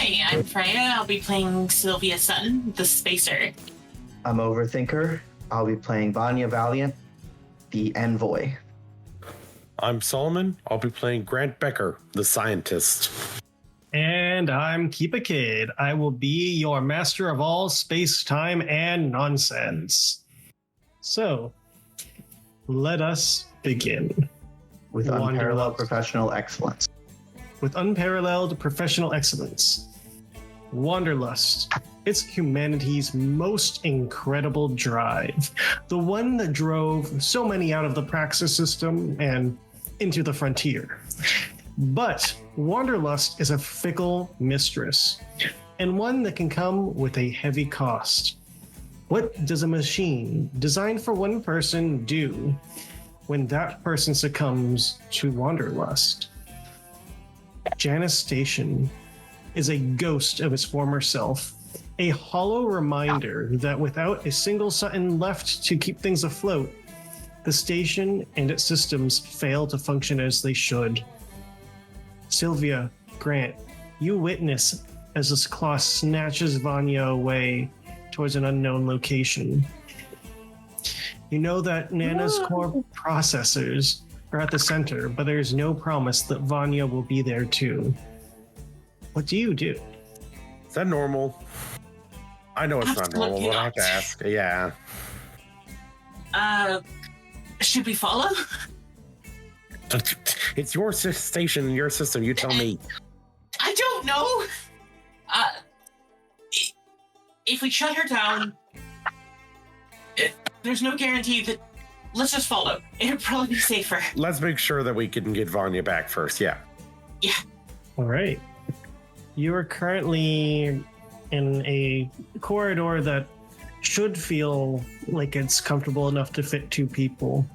Hi, I'm Freyja. I'll be playing Sylvia Sutton, the spacer. I'm Overthinker. I'll be playing Vanya Valiant, the envoy. I'm Solomon. I'll be playing Grant Becker, the scientist. And I'm Kippahkid. I will be your master of all space, time, and nonsense. So, let us begin. With unparalleled professional excellence. With unparalleled professional excellence. Wanderlust. It's humanity's most incredible drive. The one that drove so many out of the praxis system and into the frontier. But Wanderlust is a fickle mistress, and one that can come with a heavy cost. What does a machine designed for one person do when that person succumbs to Wanderlust? Janus Station is a ghost of its former self, a hollow reminder that without a single Sutton left to keep things afloat, the station and its systems fail to function as they should. Sylvia, Grant, you witness as this claw snatches Vanya away towards an unknown location. You know that Nana's core processors are at the center, but there's no promise that Vanya will be there too. What do you do? Is that normal? I know it's not normal, but I have to ask. Yeah. Should we follow? It's your station, your system. You tell me. I don't know. If we shut her down, there's no guarantee that. Let's just follow. It'll probably be safer. Let's make sure that we can get Vanya back first. Yeah. Yeah. All right. You are currently in a corridor that should feel like it's comfortable enough to fit two people.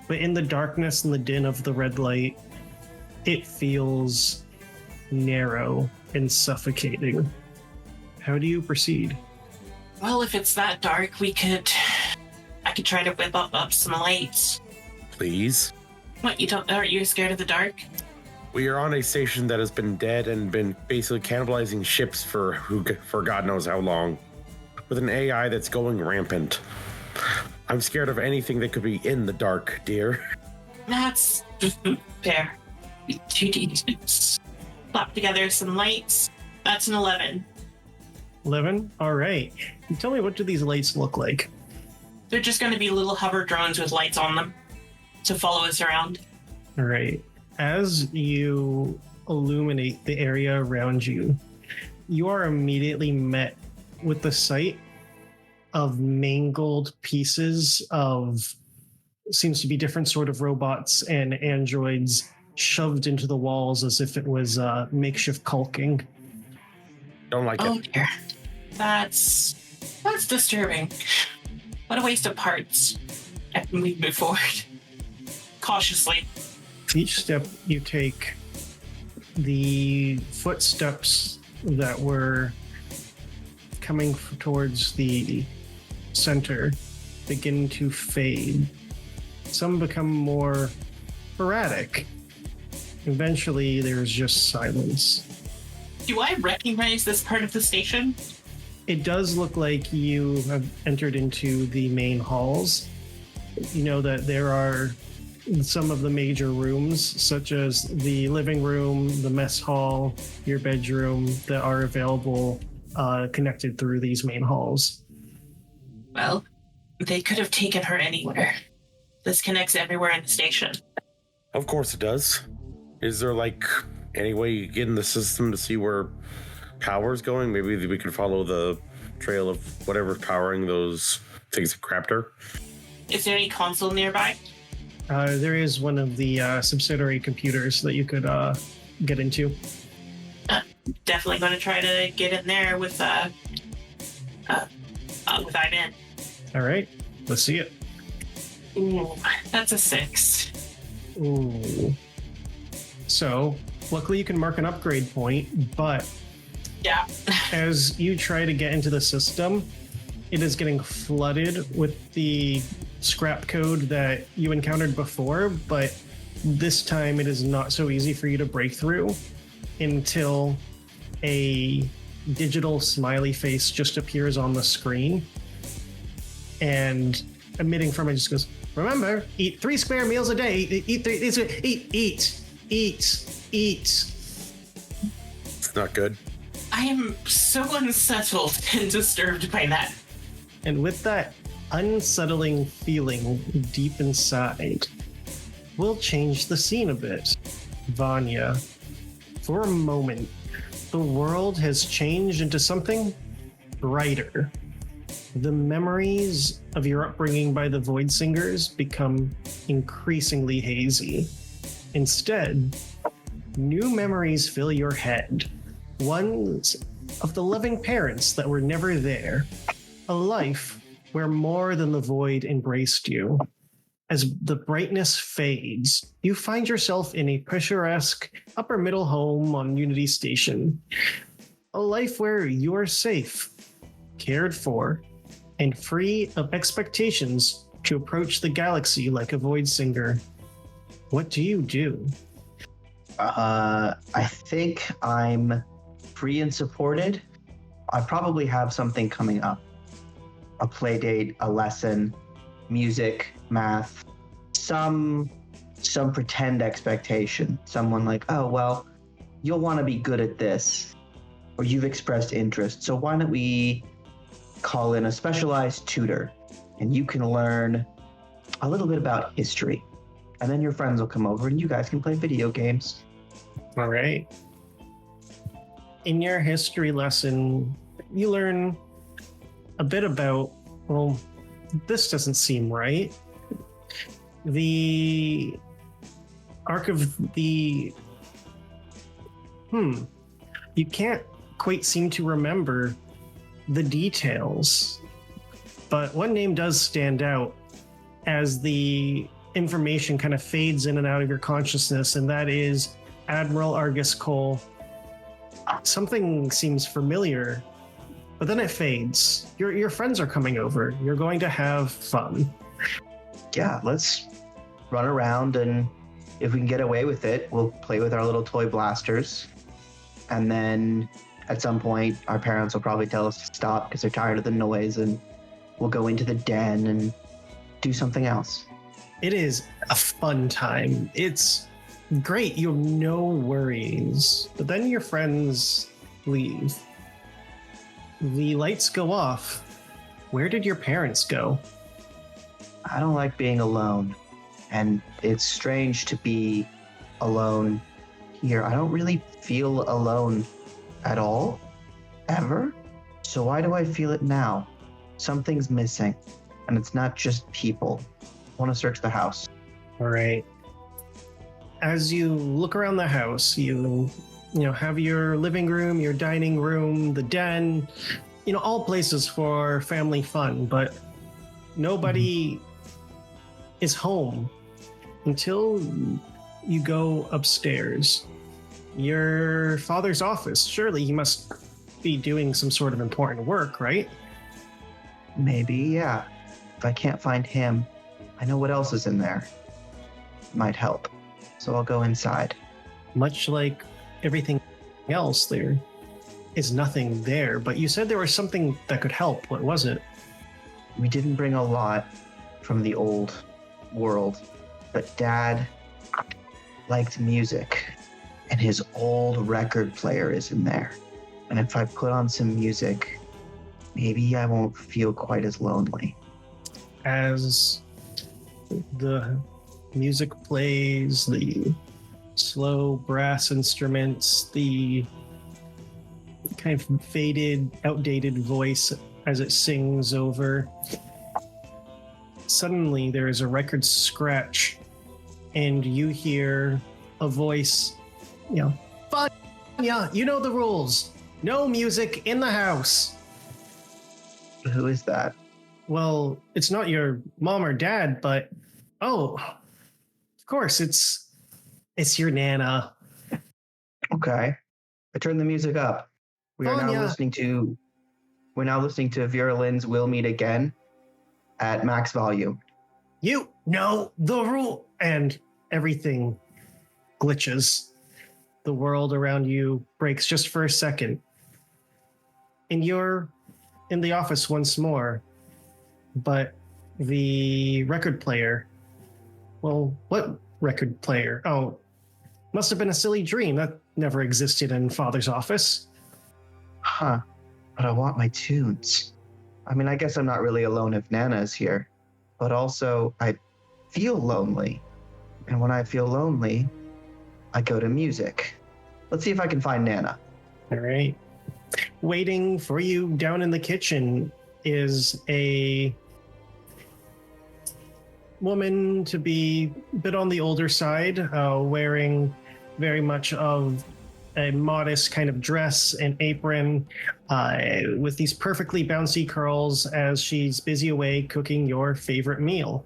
But in the darkness and the din of the red light, it feels narrow and suffocating. How do you proceed? Well, if it's that dark, I could try to whip up some lights. Please. What, aren't you scared of the dark? We are on a station that has been dead and been basically cannibalizing ships for God knows how long, with an AI that's going rampant. I'm scared of anything that could be in the dark, dear. That's fair. 2D. Slap together some lights. That's an 11. 11? All right. Tell me, what do these lights look like? They're just going to be little hover drones with lights on them to follow us around. All right. As you illuminate the area around you, you are immediately met with the sight of mangled pieces of seems to be different sort of robots and androids shoved into the walls as if it was makeshift caulking. Don't like Oh it. dear. That's disturbing. What a waste of parts. We move forward. Cautiously. Each step you take, the footsteps that were coming towards the center begin to fade. Some become more erratic. Eventually, there's just silence. Do I recognize this part of the station? It does look like you have entered into the main halls. You know that there are some of the major rooms, such as the living room, the mess hall, your bedroom, that are available connected through these main halls. Well, they could have taken her anywhere. This connects everywhere in the station. Of course it does. Is there any way you get in the system to see where power's going? Maybe we could follow the trail of whatever's powering those things that crapped her. Is there any console nearby? There is one of the subsidiary computers that you could get into. Definitely going to try to get in there with Ivan. All right, let's see it. Ooh, that's a 6. Ooh. So, luckily you can mark an upgrade point, but Yeah. as you try to get into the system, it is getting flooded with the scrap code that you encountered before, but this time it is not so easy for you to break through until a digital smiley face just appears on the screen, and emitting from it just goes, remember, eat 3 square meals a day. Eat. It's not good. I am so unsettled and disturbed by that. And with that unsettling feeling deep inside, we'll change the scene a bit. Vanya, for a moment, the world has changed into something brighter. The memories of your upbringing by the Void Singers become increasingly hazy. Instead, new memories fill your head. Ones of the loving parents that were never there. A life where more than the void embraced you. As the brightness fades, you find yourself in a picturesque upper middle home on Unity Station. A life where you're safe, cared for, and free of expectations to approach the galaxy like a void singer. What do you do? I think I'm free and supported. I probably have something coming up. A play date, a lesson, music, math, some pretend expectation. Someone like, oh, well, you'll want to be good at this, or you've expressed interest, so why don't we call in a specialized tutor, and you can learn a little bit about history. And then your friends will come over and you guys can play video games. All right. In your history lesson, you learn a bit about, well, this doesn't seem right. The arc of the... You can't quite seem to remember the details, but one name does stand out as the information kind of fades in and out of your consciousness, and that is Admiral Argus Cole. Something seems familiar, but then it fades. Your friends are coming over. You're going to have fun. Yeah, let's run around, and if we can get away with it, we'll play with our little toy blasters. And then at some point, our parents will probably tell us to stop because they're tired of the noise, and we'll go into the den and do something else. It is a fun time. It's great. You have no worries. But then your friends leave. The lights go off. Where did your parents go? I don't like being alone, and it's strange to be alone here. I don't really feel alone at all, ever. So why do I feel it now? Something's missing, and it's not just people. I want to search the house. All right. As you look around the house, you have your living room, your dining room, the den, all places for family fun, but nobody is home until you go upstairs. Your father's office. Surely he must be doing some sort of important work, right? Maybe, yeah. If I can't find him, I know what else is in there. Might help. So I'll go inside. Much like everything else, there is nothing there, but you said there was something that could help. What was it? We didn't bring a lot from the old world, but Dad liked music, and his old record player is in there. And if I put on some music, maybe I won't feel quite as lonely. As the music plays, the slow brass instruments, the kind of faded, outdated voice as it sings over. Suddenly there is a record scratch, and you hear a voice, Vanya, you know the rules. No music in the house. Who is that? Well, it's not your mom or dad, but of course, it's your Nana. Okay. I turned the music up. We're now listening to Vera Lynn's We'll Meet Again at max volume. You know the rule, and everything glitches. the world around you breaks just for a second. And you're in the office once more. But the record player, well, what record player? Oh, must have been a silly dream. That never existed in Father's office. Huh. But I want my tunes. I mean, I guess I'm not really alone if Nana is here. But also, I feel lonely. And when I feel lonely, I go to music. Let's see if I can find Nana. All right. Waiting for you down in the kitchen is a woman to be a bit on the older side, wearing very much of a modest kind of dress and apron, with these perfectly bouncy curls as she's busy away cooking your favorite meal.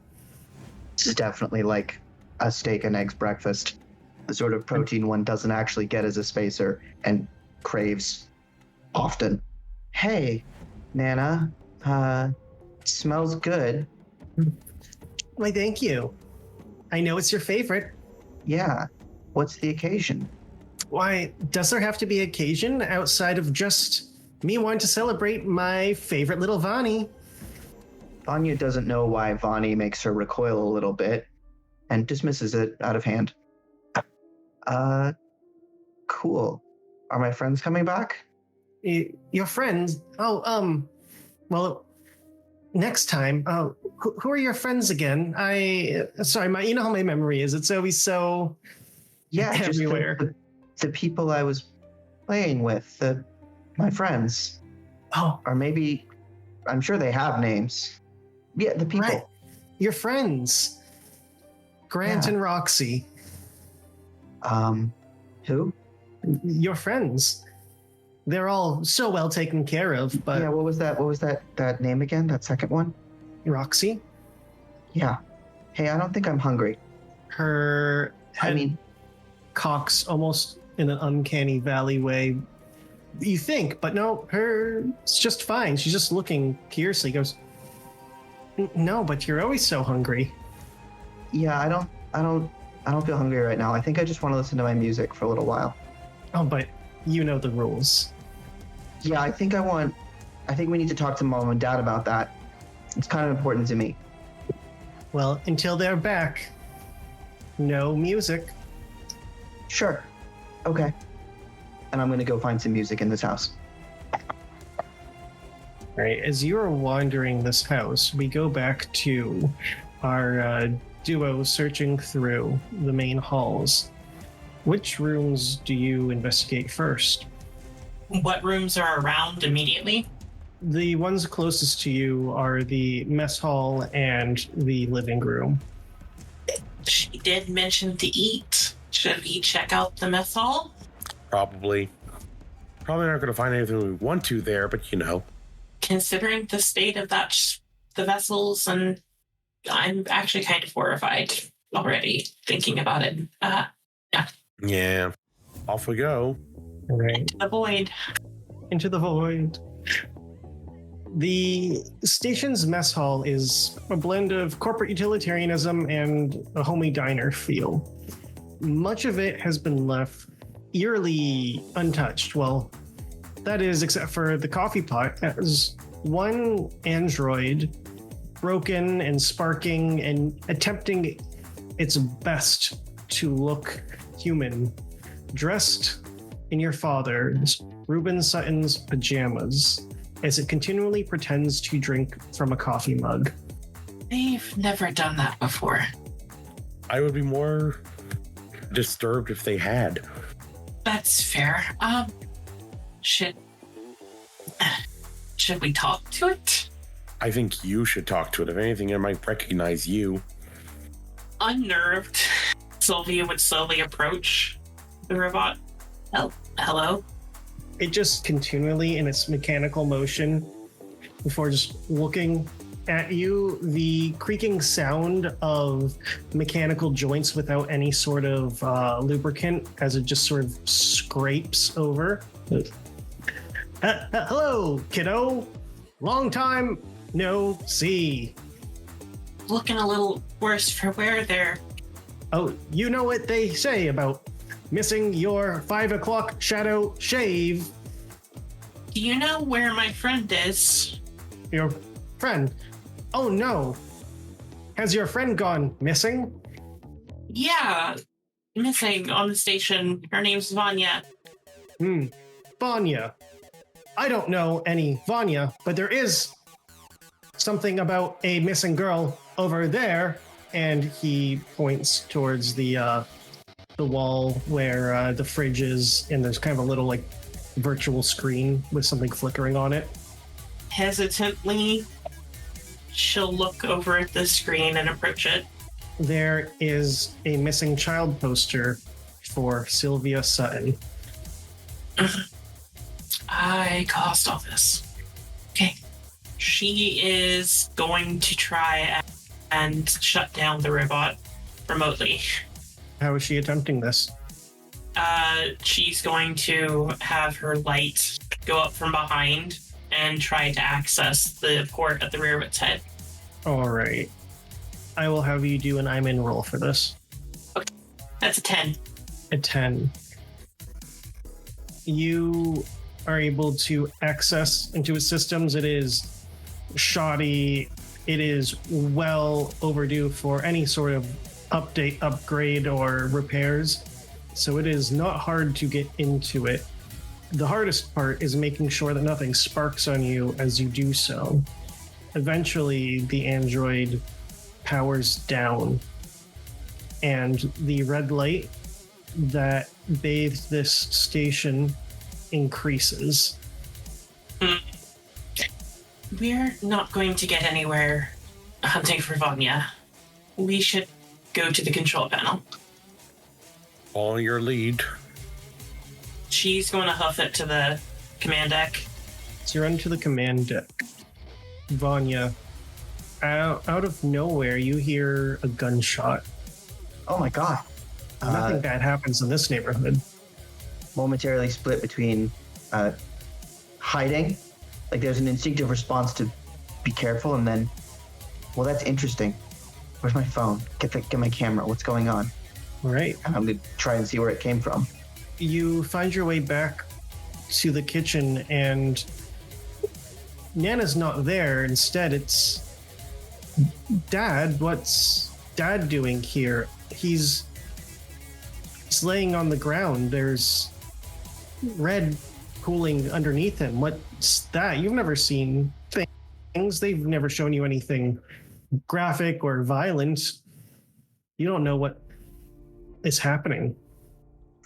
This is definitely like a steak and eggs breakfast. The sort of protein one doesn't actually get as a spacer and craves often. Hey, Nana, smells good. Why, thank you. I know it's your favorite. Yeah. What's the occasion? Why, does there have to be occasion outside of just me wanting to celebrate my favorite little Vanya? Vanya doesn't know why Vani makes her recoil a little bit and dismisses it out of hand. Cool. Are my friends coming back? Your friends? Oh, well, next time. Who are your friends again? Sorry, you know how my memory is. It's always so everywhere. Just the people I was playing with, my friends. Oh, Or maybe, I'm sure they have names. Yeah, the people. right. Your friends. Grant Yeah. and Roxxie. Who? Your friends. They're all so well taken care of, but Yeah, what was that name again? That second one? Roxxie, Yeah. Hey, I don't think I'm hungry. her head I mean, cocks almost in an uncanny valley way. You think, but no, it's just fine. She's just looking curiously. Goes, no, but you're always so hungry. yeah, I don't feel hungry right now. I think I just want to listen to my music for a little while. Oh, but you know the rules. Yeah, I think we need to talk to Mom and Dad about that. It's kind of important to me. Well, until they're back, no music. Sure. Okay. And I'm going to go find some music in this house. All right, as you are wandering this house, we go back to our duo searching through the main halls. Which rooms do you investigate first? What rooms are around immediately? The ones closest to you are the mess hall and the living room. She did mention to eat. Should we check out the mess hall? Probably not going to find anything we want to there, but you know. Considering the state of the vessels, and I'm actually kind of horrified already thinking about it. Yeah. Off we go. All right. The void. Into the void. The station's mess hall is a blend of corporate utilitarianism and a homey diner feel. Much of it has been left eerily untouched. Well, that is, except for the coffee pot, as one android, broken and sparking and attempting its best to look human, dressed in your father's, Reuben Sutton's pajamas, as it continually pretends to drink from a coffee mug. They've never done that before. I would be more disturbed if they had. That's fair. Should we talk to it? I think you should talk to it. If anything, it might recognize you. Unnerved, Sylvia would slowly approach the robot. Hello? It just continually in its mechanical motion before just looking at you, the creaking sound of mechanical joints without any sort of lubricant as it just sort of scrapes over. Hello, kiddo. Long time no see. Looking a little worse for wear there. Oh, you know what they say about missing your 5 o'clock shadow shave. Do you know where my friend is? Your friend? Oh no. Has your friend gone missing? Yeah, missing on the station. Her name's Vanya. Vanya. I don't know any Vanya, but there is something about a missing girl over there. And he points towards the wall where the fridge is, and there's kind of a little like virtual screen with something flickering on it. Hesitantly, she'll look over at the screen and approach it. There is a missing child poster for Sylvia Sutton. I caused all this. Okay. She is going to try and shut down the robot remotely. How is she attempting this? She's going to have her light go up from behind and try to access the port at the rear of its head. All right. I will have you do an I'm in roll for this. Okay. That's a 10. A 10. You are able to access into its systems. It is shoddy. It is well overdue for any sort of update, upgrade, or repairs. So it is not hard to get into it. The hardest part is making sure that nothing sparks on you as you do so. Eventually, the android powers down, and the red light that bathes this station increases. We're not going to get anywhere hunting for Vanya. We should go to the control panel. Follow your lead. She's going to hoof it to the command deck. So you run to the command deck. Vanya, out of nowhere, you hear a gunshot. Oh my god. Nothing bad happens in this neighborhood. Momentarily split between hiding, like there's an instinctive response to be careful, and then, well, that's interesting. Where's my phone? Get my camera. What's going on? All right. And I'm gonna try and see where it came from. You find your way back to the kitchen, and Nana's not there. Instead, it's Dad. What's Dad doing here? He's laying on the ground. There's red pooling underneath him. What's that? You've never seen things. They've never shown you anything graphic or violent. You don't know what is happening.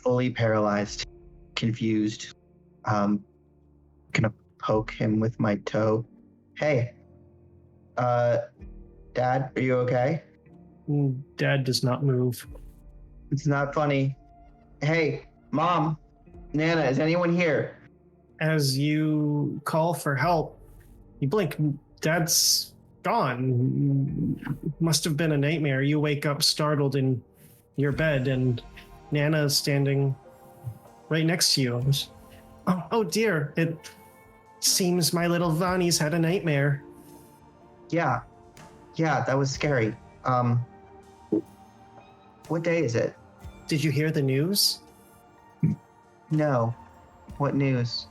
Fully paralyzed, confused. Gonna poke him with my toe. Hey, Dad, are you okay? Dad does not move. It's not funny. Hey, Mom, Nana, is anyone here? As you call for help, you blink. Dad's gone. Must have been a nightmare. You wake up startled in your bed, and Nana's standing right next to you. Oh dear, it seems my little Vanya's had a nightmare. Yeah, that was scary. What day is it? Did you hear the news? No. What news?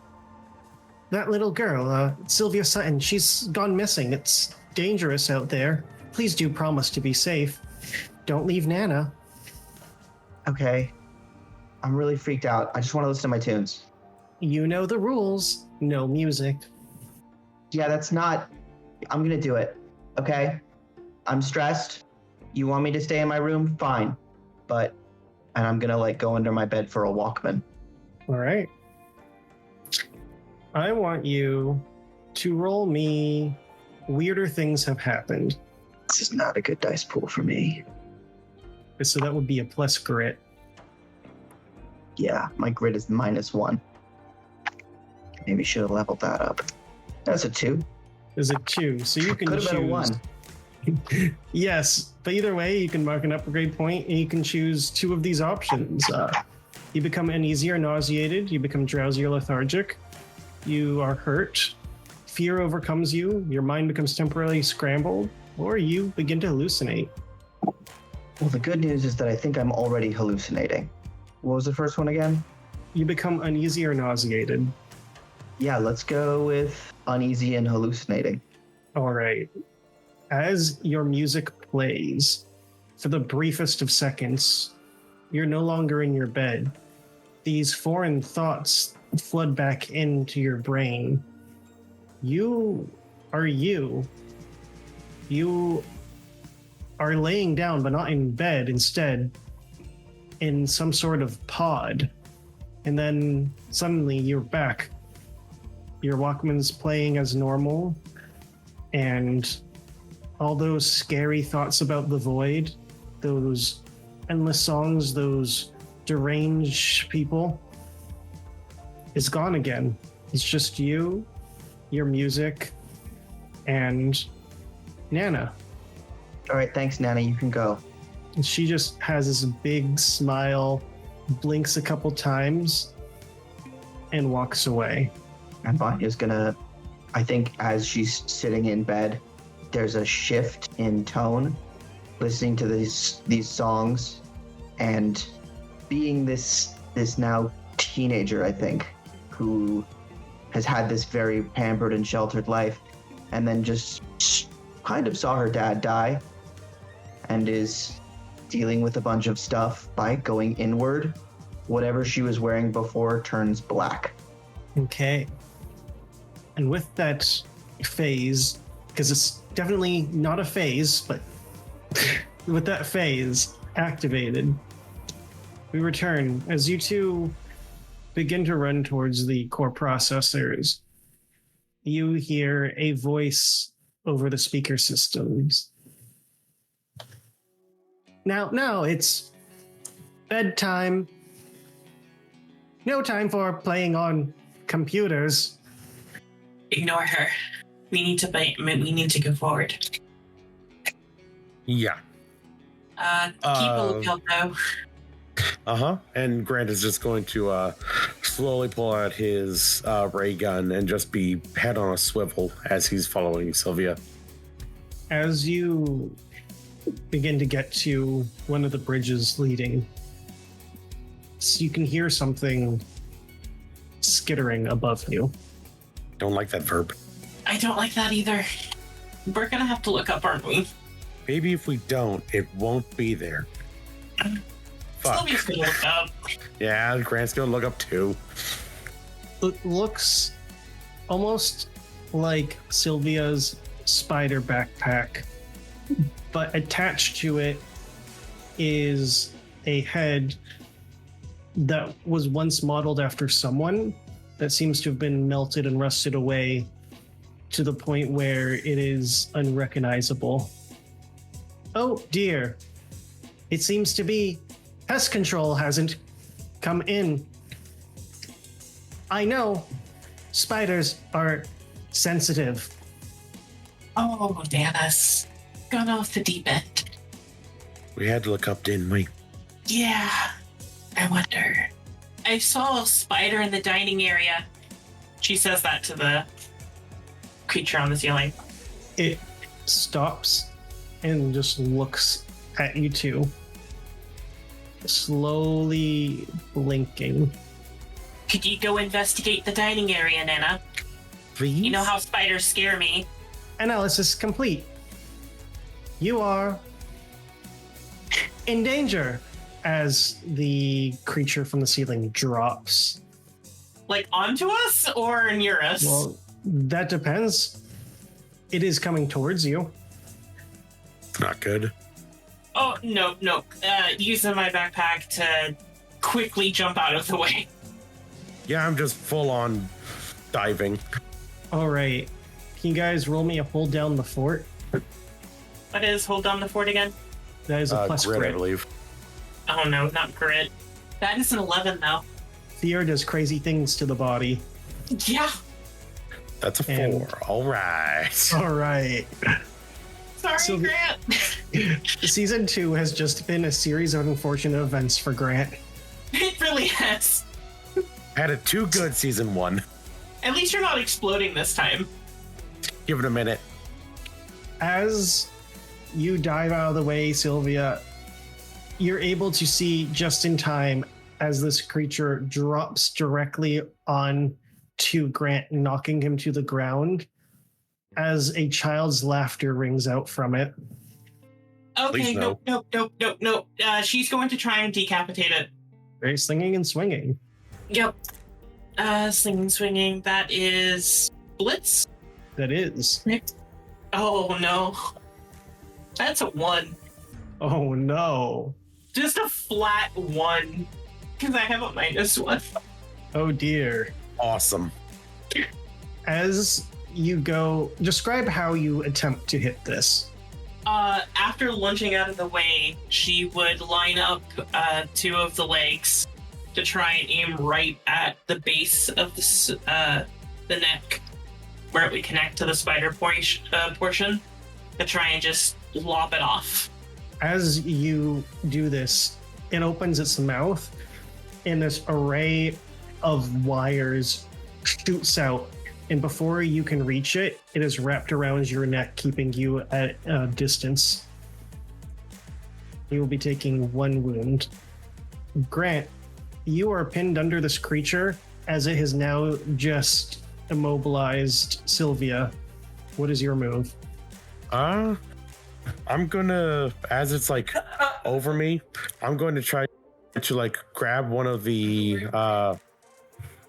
That little girl, Sylvia Sutton, she's gone missing. It's dangerous out there. Please do promise to be safe. Don't leave Nana. Okay. I'm really freaked out. I just want to listen to my tunes. You know the rules. No music. Yeah, that's not... I'm gonna do it. Okay? I'm stressed. You want me to stay in my room? Fine. And I'm gonna go under my bed for a Walkman. All right. I want you to roll me weirder things have happened. This is not a good dice pool for me. So that would be a plus grit. Yeah, my grit is -1. Maybe should have leveled that up. That's a 2. Is it 2? So you can Could have been a 1. Yes, but either way, you can mark an upgrade point, and you can choose 2 of these options. You become uneasy or nauseated. You become drowsy or lethargic. You are hurt. Fear overcomes you. Your mind becomes temporarily scrambled, or you begin to hallucinate. Well, the good news is that I think I'm already hallucinating. What was the first one again? You become uneasy or nauseated. Yeah, let's go with uneasy and hallucinating. All right. As your music plays, for the briefest of seconds, you're no longer in your bed. These foreign thoughts flood back into your brain. You are you. You are laying down, but not in bed, instead in some sort of pod. And then suddenly you're back. Your Walkman's playing as normal, and all those scary thoughts about the void, those endless songs, those deranged people, is gone again. It's just you, your music, and Nana. All right, thanks, Nana. You can go. And she just has this big smile, blinks a couple times, and walks away. And Vanya's gonna, I think, as she's sitting in bed, there's a shift in tone, listening to these songs, and being this now teenager, I think, who has had this very pampered and sheltered life, and then just kind of saw her dad die, and is dealing with a bunch of stuff by going inward. Whatever she was wearing before turns black. Okay. And with that phase, because it's definitely not a phase, but with that phase activated, we return as you two begin to run towards the core processors. You hear a voice over the speaker systems. Now it's bedtime. No time for playing on computers. Ignore her. We need to go forward. Yeah. Keep a lookout though. Uh-huh. And Grant is just going to slowly pull out his ray gun and just be head on a swivel as he's following Sylvia. As you begin to get to one of the bridges leading, so you can hear something skittering above you. Don't like that verb. I don't like that either. We're gonna have to look up, aren't we? Maybe if we don't, it won't be there. Fuck. Sylvia's gonna look up. Yeah, Grant's gonna look up too. It looks almost like Sylvia's spider backpack, but attached to it is a head that was once modeled after someone that seems to have been melted and rusted away to the point where it is unrecognizable. Oh dear. It seems to be pest control hasn't come in. I know spiders are sensitive. Oh, Janus. Gone off the deep end. We had to look up, didn't we? Yeah. I wonder. I saw a spider in the dining area. She says that to the creature on the ceiling. It stops and just looks at you two, slowly blinking. Could you go investigate the dining area, Nana? Please? You know how spiders scare me. Analysis complete. You are in danger as the creature from the ceiling drops. Like onto us or near us? Well, that depends. It is coming towards you. Not good. Oh, no. Using my backpack to quickly jump out of the way. Yeah, I'm just full on diving. All right. Can you guys roll me a hold down the fort? What is hold down the fort again? That is a plus grit, I crit. believe. Oh no, not grit. That is an 11 though. Fear does crazy things to the body. Yeah. That's a And- 4. All right. All right. Sorry, So- Grant. Season 2 has just been a series of unfortunate events for Grant. It really has. Had it too good season 1. At least you're not exploding this time. Give it a minute. As you dive out of the way, Sylvia, you're able to see just in time as this creature drops directly on to Grant, knocking him to the ground as a child's laughter rings out from it. Okay, Please no. nope. She's going to try and decapitate it. Very slinging and swinging. Yep. Slinging, swinging. That is Blitz. That is. Oh no. That's a 1. Oh no. Just a flat 1. Because I have a -1. Oh dear. Awesome. As you go, describe how you attempt to hit this. After lunging out of the way, she would line up 2 of the legs to try and aim right at the base of the neck, where it would connect to the spider portion, to try and just lop it off. As you do this, it opens its mouth, and this array of wires shoots out. And before you can reach it, it is wrapped around your neck, keeping you at a distance. You will be taking 1 wound. Grant, you are pinned under this creature as it has now just immobilized Sylvia. What is your move? I'm gonna, as it's like over me, I'm going to try to like grab one of the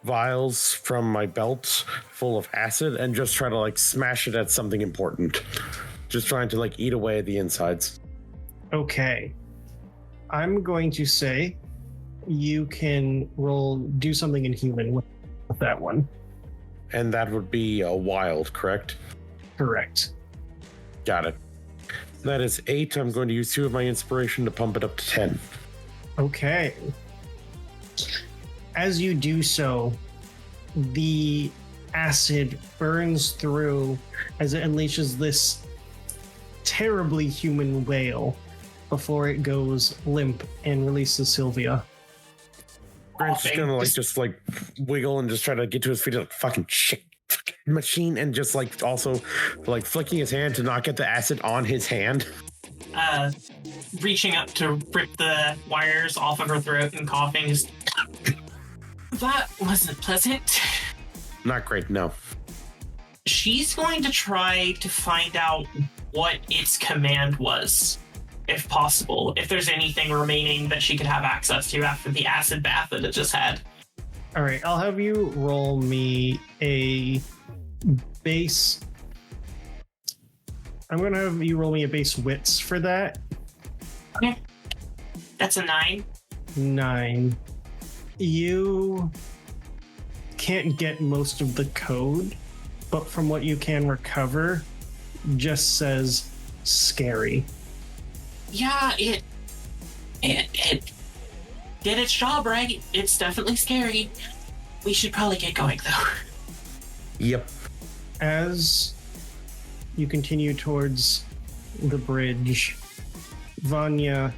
vials from my belt full of acid and just try to like smash it at something important. Just trying to like eat away at the insides. Okay. I'm going to say you can do something inhuman with that one. And that would be a wild, correct? Correct. Got it. That is 8. I'm going to use 2 of my inspiration to pump it up to 10. Okay. As you do so, the acid burns through as it unleashes this terribly human wail before it goes limp and releases Sylvia. Grant's just gonna like just like wiggle and just try to get to his feet like fucking shit fucking machine, and just like also like flicking his hand to not get the acid on his hand. Reaching up to rip the wires off of her throat and coughing. Just, that wasn't pleasant. Not great, no. She's going to try to find out what its command was, if possible. If there's anything remaining that she could have access to after the acid bath that it just had. All right, I'll have you roll me a base. I'm going to have you roll me a base wits for that. Okay. That's a 9. 9. You can't get most of the code, but from what you can recover, just says scary. Yeah, it did its job, right? It's definitely scary. We should probably get going, though. Yep. As you continue towards the bridge, Vanya,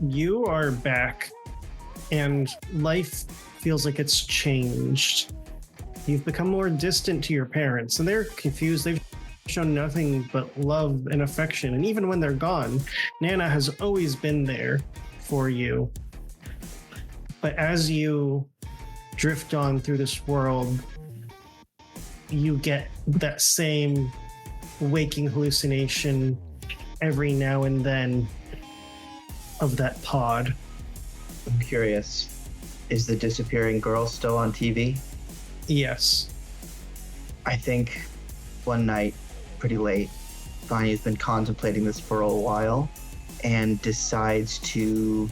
you are back, and life feels like it's changed. You've become more distant to your parents, and they're confused. They've shown nothing but love and affection, and even when they're gone, Nana has always been there for you. But as you drift on through this world, you get that same waking hallucination every now and then of that pod. I'm curious. Is the disappearing girl still on TV? Yes. I think one night, pretty late, Vanya's been contemplating this for a while and decides to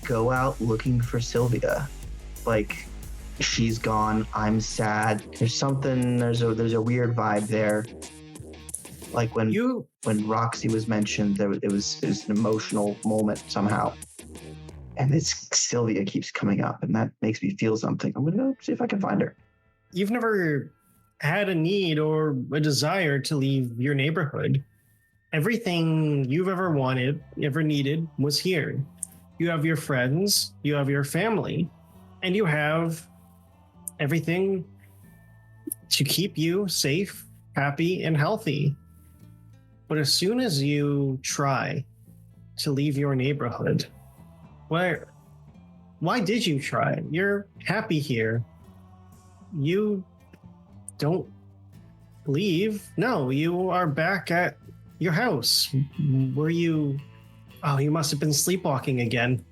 go out looking for Sylvia. Like, she's gone, I'm sad. There's a weird vibe there. Like when Roxxie was mentioned, it was an emotional moment somehow. And this Sylvia keeps coming up, and that makes me feel something. I'm gonna go see if I can find her. You've never had a need or a desire to leave your neighborhood. Everything you've ever wanted, ever needed, was here. You have your friends, you have your family, and you have everything to keep you safe, happy, and healthy. But as soon as you try to leave your neighborhood, Why did you try? You're happy here. You don't leave. No, you are back at your house. Were you... Oh, you must have been sleepwalking again.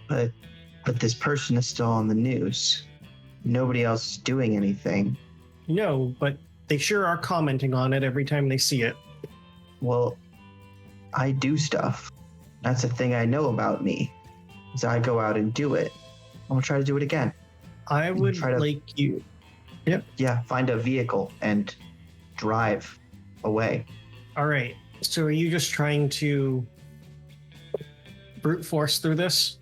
But this person is still on the news. Nobody else is doing anything. No, but they sure are commenting on it every time they see it. Well, I do stuff. That's a thing I know about me. Is I go out and do it. I'm gonna try to do it again. I would like you... Yep. Yeah, find a vehicle and drive away. All right. So are you just trying to brute force through this?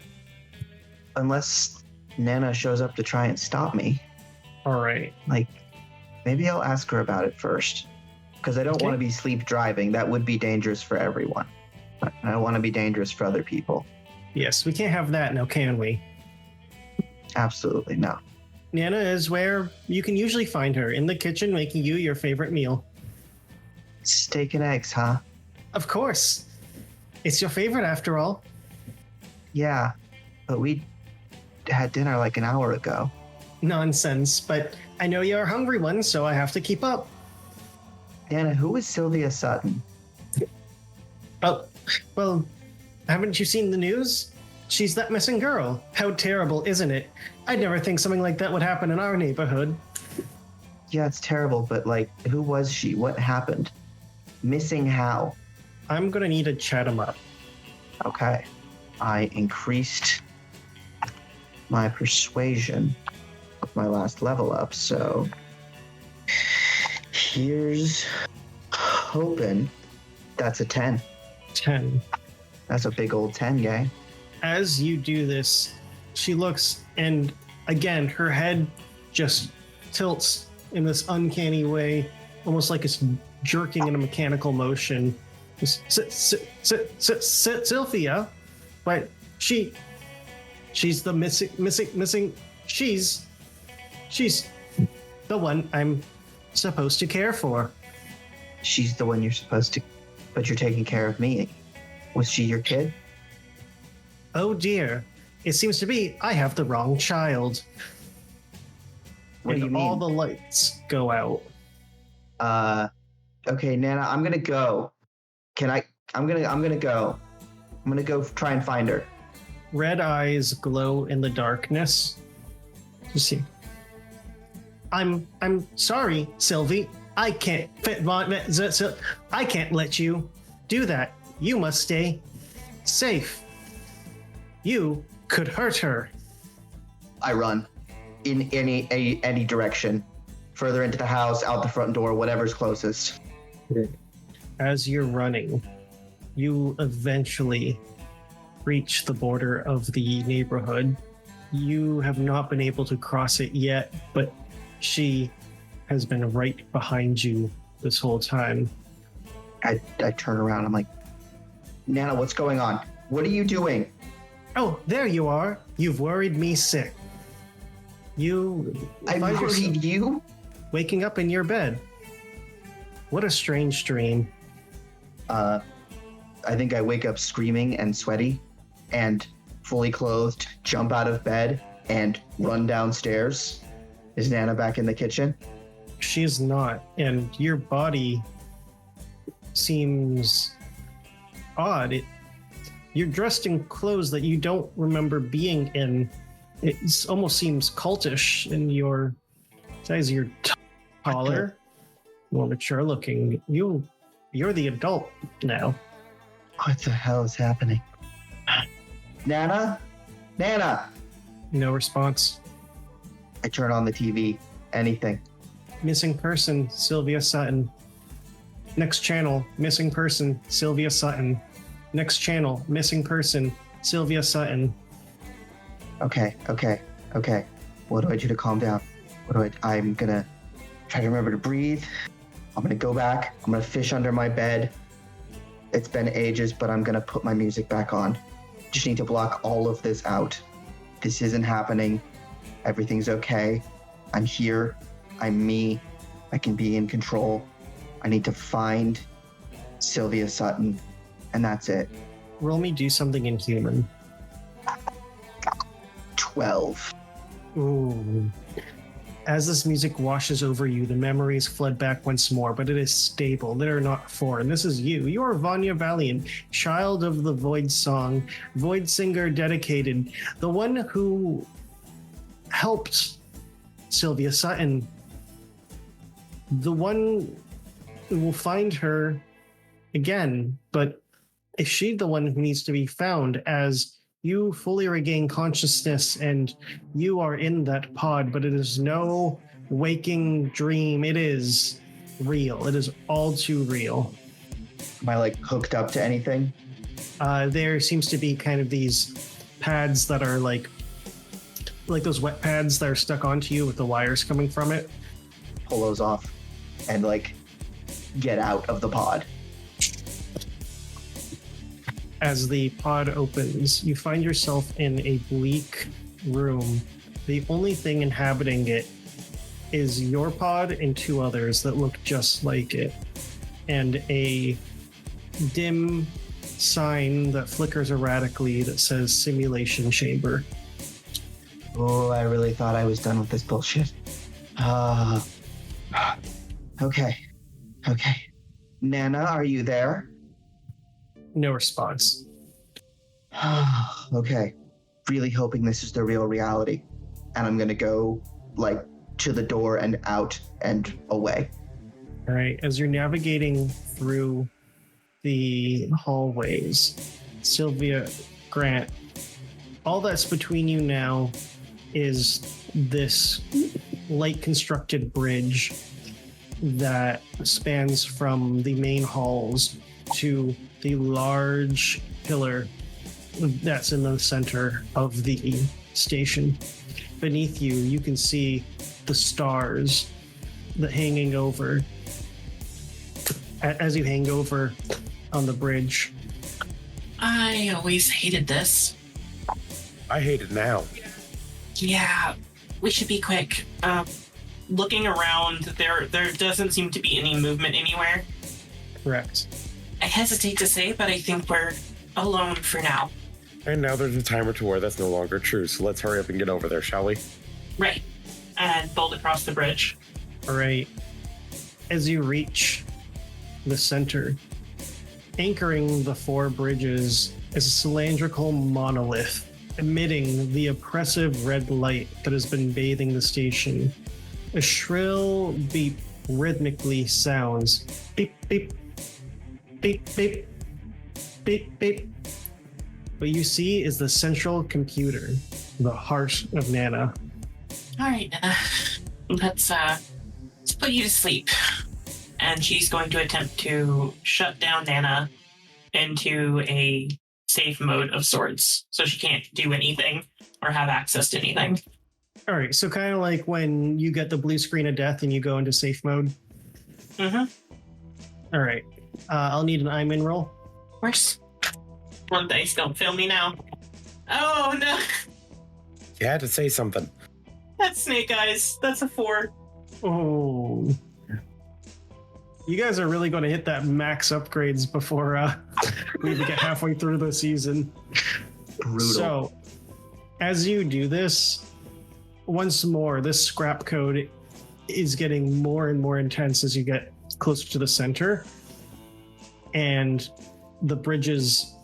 Unless Nana shows up to try and stop me. All right. Like, maybe I'll ask her about it first. Because I don't want to be sleep driving. That would be dangerous for everyone. I don't want to be dangerous for other people. Yes, we can't have that now, can we? Absolutely no. Nana is where you can usually find her, in the kitchen making you your favorite meal. Steak and eggs, huh? Of course. It's your favorite after all. Yeah, but we had dinner like an hour ago. Nonsense, but I know you're a hungry one, so I have to keep up. Nana, who is Sylvia Sutton? Oh, well, haven't you seen the news? She's that missing girl. How terrible, isn't it? I'd never think something like that would happen in our neighborhood. Yeah, it's terrible, but like, who was she? What happened? Missing how? I'm gonna need to chat him up. Okay. I increased my persuasion with my last level up, so here's hoping. That's a 10. 10. That's a big old 10, gang. As you do this, she looks, and again, her head just tilts in this uncanny way, almost like it's jerking in a mechanical motion. Sylvia, but she's the missing. She's the one I'm supposed to care for. She's the one you're supposed to, but you're taking care of me. Was she your kid? Oh dear, it seems to be I have the wrong child. What do you mean? All the lights go out. Okay, Nana, I'm gonna go. I'm gonna go. I'm gonna go try and find her. Red eyes glow in the darkness. You see. I'm sorry, Sylvie. I can't I can't let you do that. You must stay safe. You could hurt her. I run in any direction, further into the house, out the front door, whatever's closest. As you're running, you eventually reach the border of the neighborhood. You have not been able to cross it yet, but she has been right behind you this whole time. I turn around. I'm like, Nana, what's going on? What are you doing? Oh, there you are. You've worried me sick. I worried you? Waking up in your bed. What a strange dream. I think I wake up screaming and sweaty and fully clothed, jump out of bed and run downstairs. Is Nana back in the kitchen? She is not, and your body seems odd. You're dressed in clothes that you don't remember being in. It almost seems cultish, and your size, you're taller, more mature looking. You're the adult now. What the hell is happening? Nana? Nana! No response. I turn on the TV. Anything. Missing person, Sylvia Sutton. Next channel, missing person, Sylvia Sutton. Next channel, missing person, Sylvia Sutton. Okay. What do I do to calm down? I'm gonna try to remember to breathe. I'm gonna go back. I'm gonna fish under my bed. It's been ages, but I'm gonna put my music back on. Just need to block all of this out. This isn't happening. Everything's okay. I'm here. I'm me. I can be in control. I need to find Sylvia Sutton, and that's it. Roll me do something inhuman. 12. Ooh. As this music washes over you, the memories flood back once more, but it is stable. They are not foreign. This is you. You are Vanya Valiant, child of the Void Song, Void Singer dedicated, the one who helped Sylvia Sutton, the one who will find her again. But is she the one who needs to be found as you fully regain consciousness and you are in that pod, but it is no waking dream. It is real. It is all too real. Am I like hooked up to anything? There seems to be kind of these pads that are like those wet pads that are stuck onto you with the wires coming from it. Pull those off and like get out of the pod. As the pod opens, you find yourself in a bleak room. The only thing inhabiting it is your pod and two others that look just like it, and a dim sign that flickers erratically that says simulation chamber. Oh, I really thought I was done with this bullshit. Okay. Nana, are you there? No response. Okay. Really hoping this is the real reality. And I'm gonna go, like, to the door and out and away. All right, as you're navigating through the hallways, Sylvia, Grant, all that's between you now is this light constructed bridge that spans from the main halls to the large pillar that's in the center of the station. Beneath you, you can see the stars that hanging over as you hang over on the bridge. I always hated this. I hate it now. Yeah, we should be quick. Looking around, there doesn't seem to be any movement anywhere. Correct. I hesitate to say, but I think we're alone for now. And now there's a timer to where that's no longer true, so let's hurry up and get over there, shall we? Right. And bolt across the bridge. All right. As you reach the center, anchoring the four bridges is a cylindrical monolith emitting the oppressive red light that has been bathing the station. A shrill beep rhythmically sounds. Beep, beep, beep, beep, beep, beep. What you see is the central computer, the heart of Nana. All right, Nana. Let's put you to sleep. And she's going to attempt to shut down Nana into a safe mode of sorts, so she can't do anything or have access to anything. All right, so kind of like when you get the blue screen of death and you go into safe mode. Mm-hmm. All right, I'll need an IMIN roll. Of course. One dice, don't fail me now. Oh, no. You had to say something. That's Snake Eyes. That's a 4. Oh. You guys are really going to hit that max upgrades before we even get halfway through the season. Brutal. So, as you do this, once more, this scrap code is getting more and more intense as you get closer to the center. And the bridges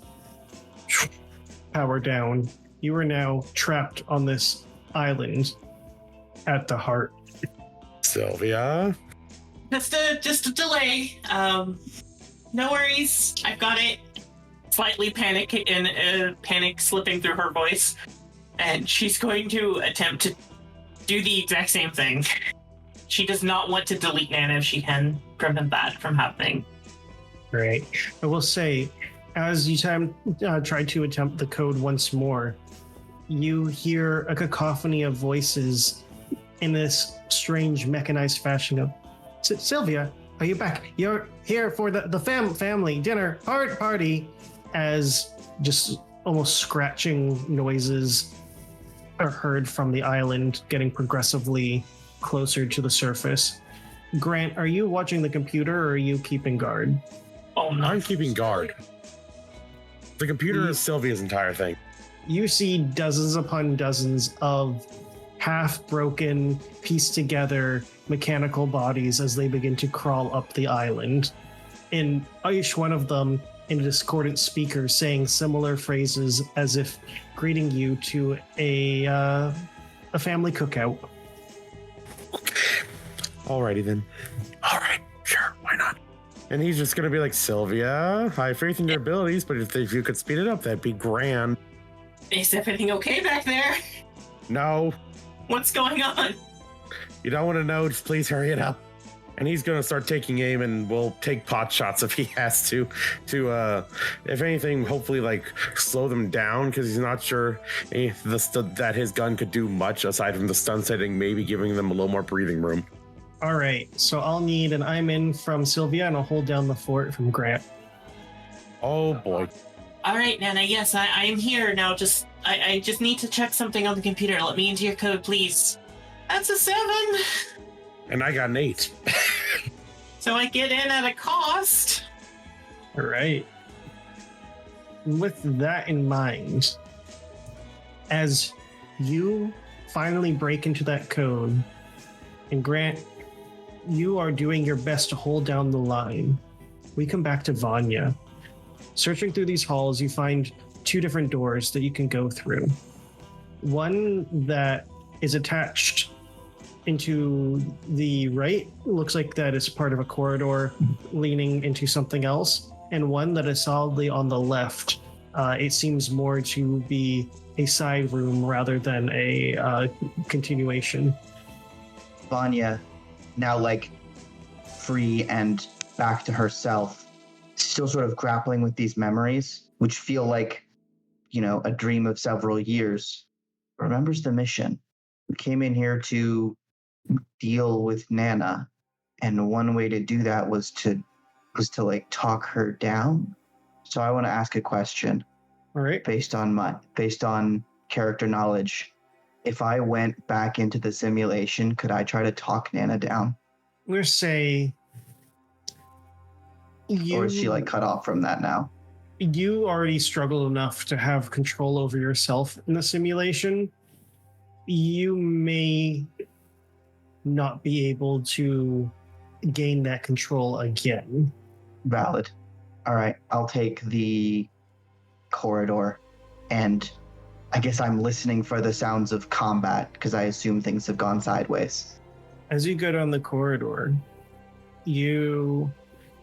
power down. You are now trapped on this island at the heart. Sylvia? Just a delay. No worries. I've got it. Slightly panic slipping through her voice. And she's going to attempt to do the exact same thing. She does not want to delete Nana if she can prevent that from happening. Right. I will say, as you try to attempt the code once more, you hear a cacophony of voices in this strange mechanized fashion of, Sylvia, are you back? You're here for the family dinner party, as just almost scratching noises are heard from the island, getting progressively closer to the surface. Grant, are you watching the computer or are you keeping guard? Oh, no. I'm keeping guard. The computer is Sylvia's entire thing. you see dozens upon dozens of half-broken, pieced-together mechanical bodies as they begin to crawl up the island. And each one of them in a discordant speaker saying similar phrases as if greeting you to a family cookout. Alrighty then. All right, sure, why not? And he's just gonna be like, Sylvia, I have faith in your abilities, but if you could speed it up, that'd be grand. Is everything okay back there? No, What's going on? you don't want to know, just please hurry it up. And he's gonna start taking aim, and we'll take pot shots if he has to if anything, hopefully like slow them down, because he's not sure that his gun could do much aside from the stun setting, maybe giving them a little more breathing room. All right, so I'll need an I'm in from Sylvia, and I'll hold down the fort from Grant. Oh boy. All right, Nana. Yes, I am here now. I just need to check something on the computer. Let me into your code, please. That's a 7. And I got an 8. So I get in at a cost. All right. With that in mind, as you finally break into that code, and Grant, you are doing your best to hold down the line, we come back to Vanya. Searching through these halls, you find 2 different doors that you can go through. One that is attached into the right, looks like that is part of a corridor leaning into something else, and one that is solidly on the left. It seems more to be a side room rather than a continuation. Vanya, now like free and back to herself, still sort of grappling with these memories, which feel like, a dream of several years, remembers the mission. We came in here to deal with Nana, and one way to do that was to like talk her down. So I want to ask a question. All right. Based on character knowledge. If I went back into the simulation, could I try to talk Nana down? We'll say Or is she like cut off from that now? You already struggled enough to have control over yourself in the simulation. You may not be able to gain that control again. Valid. All right, I'll take the corridor, and I guess I'm listening for the sounds of combat because I assume things have gone sideways. As you go down the corridor, you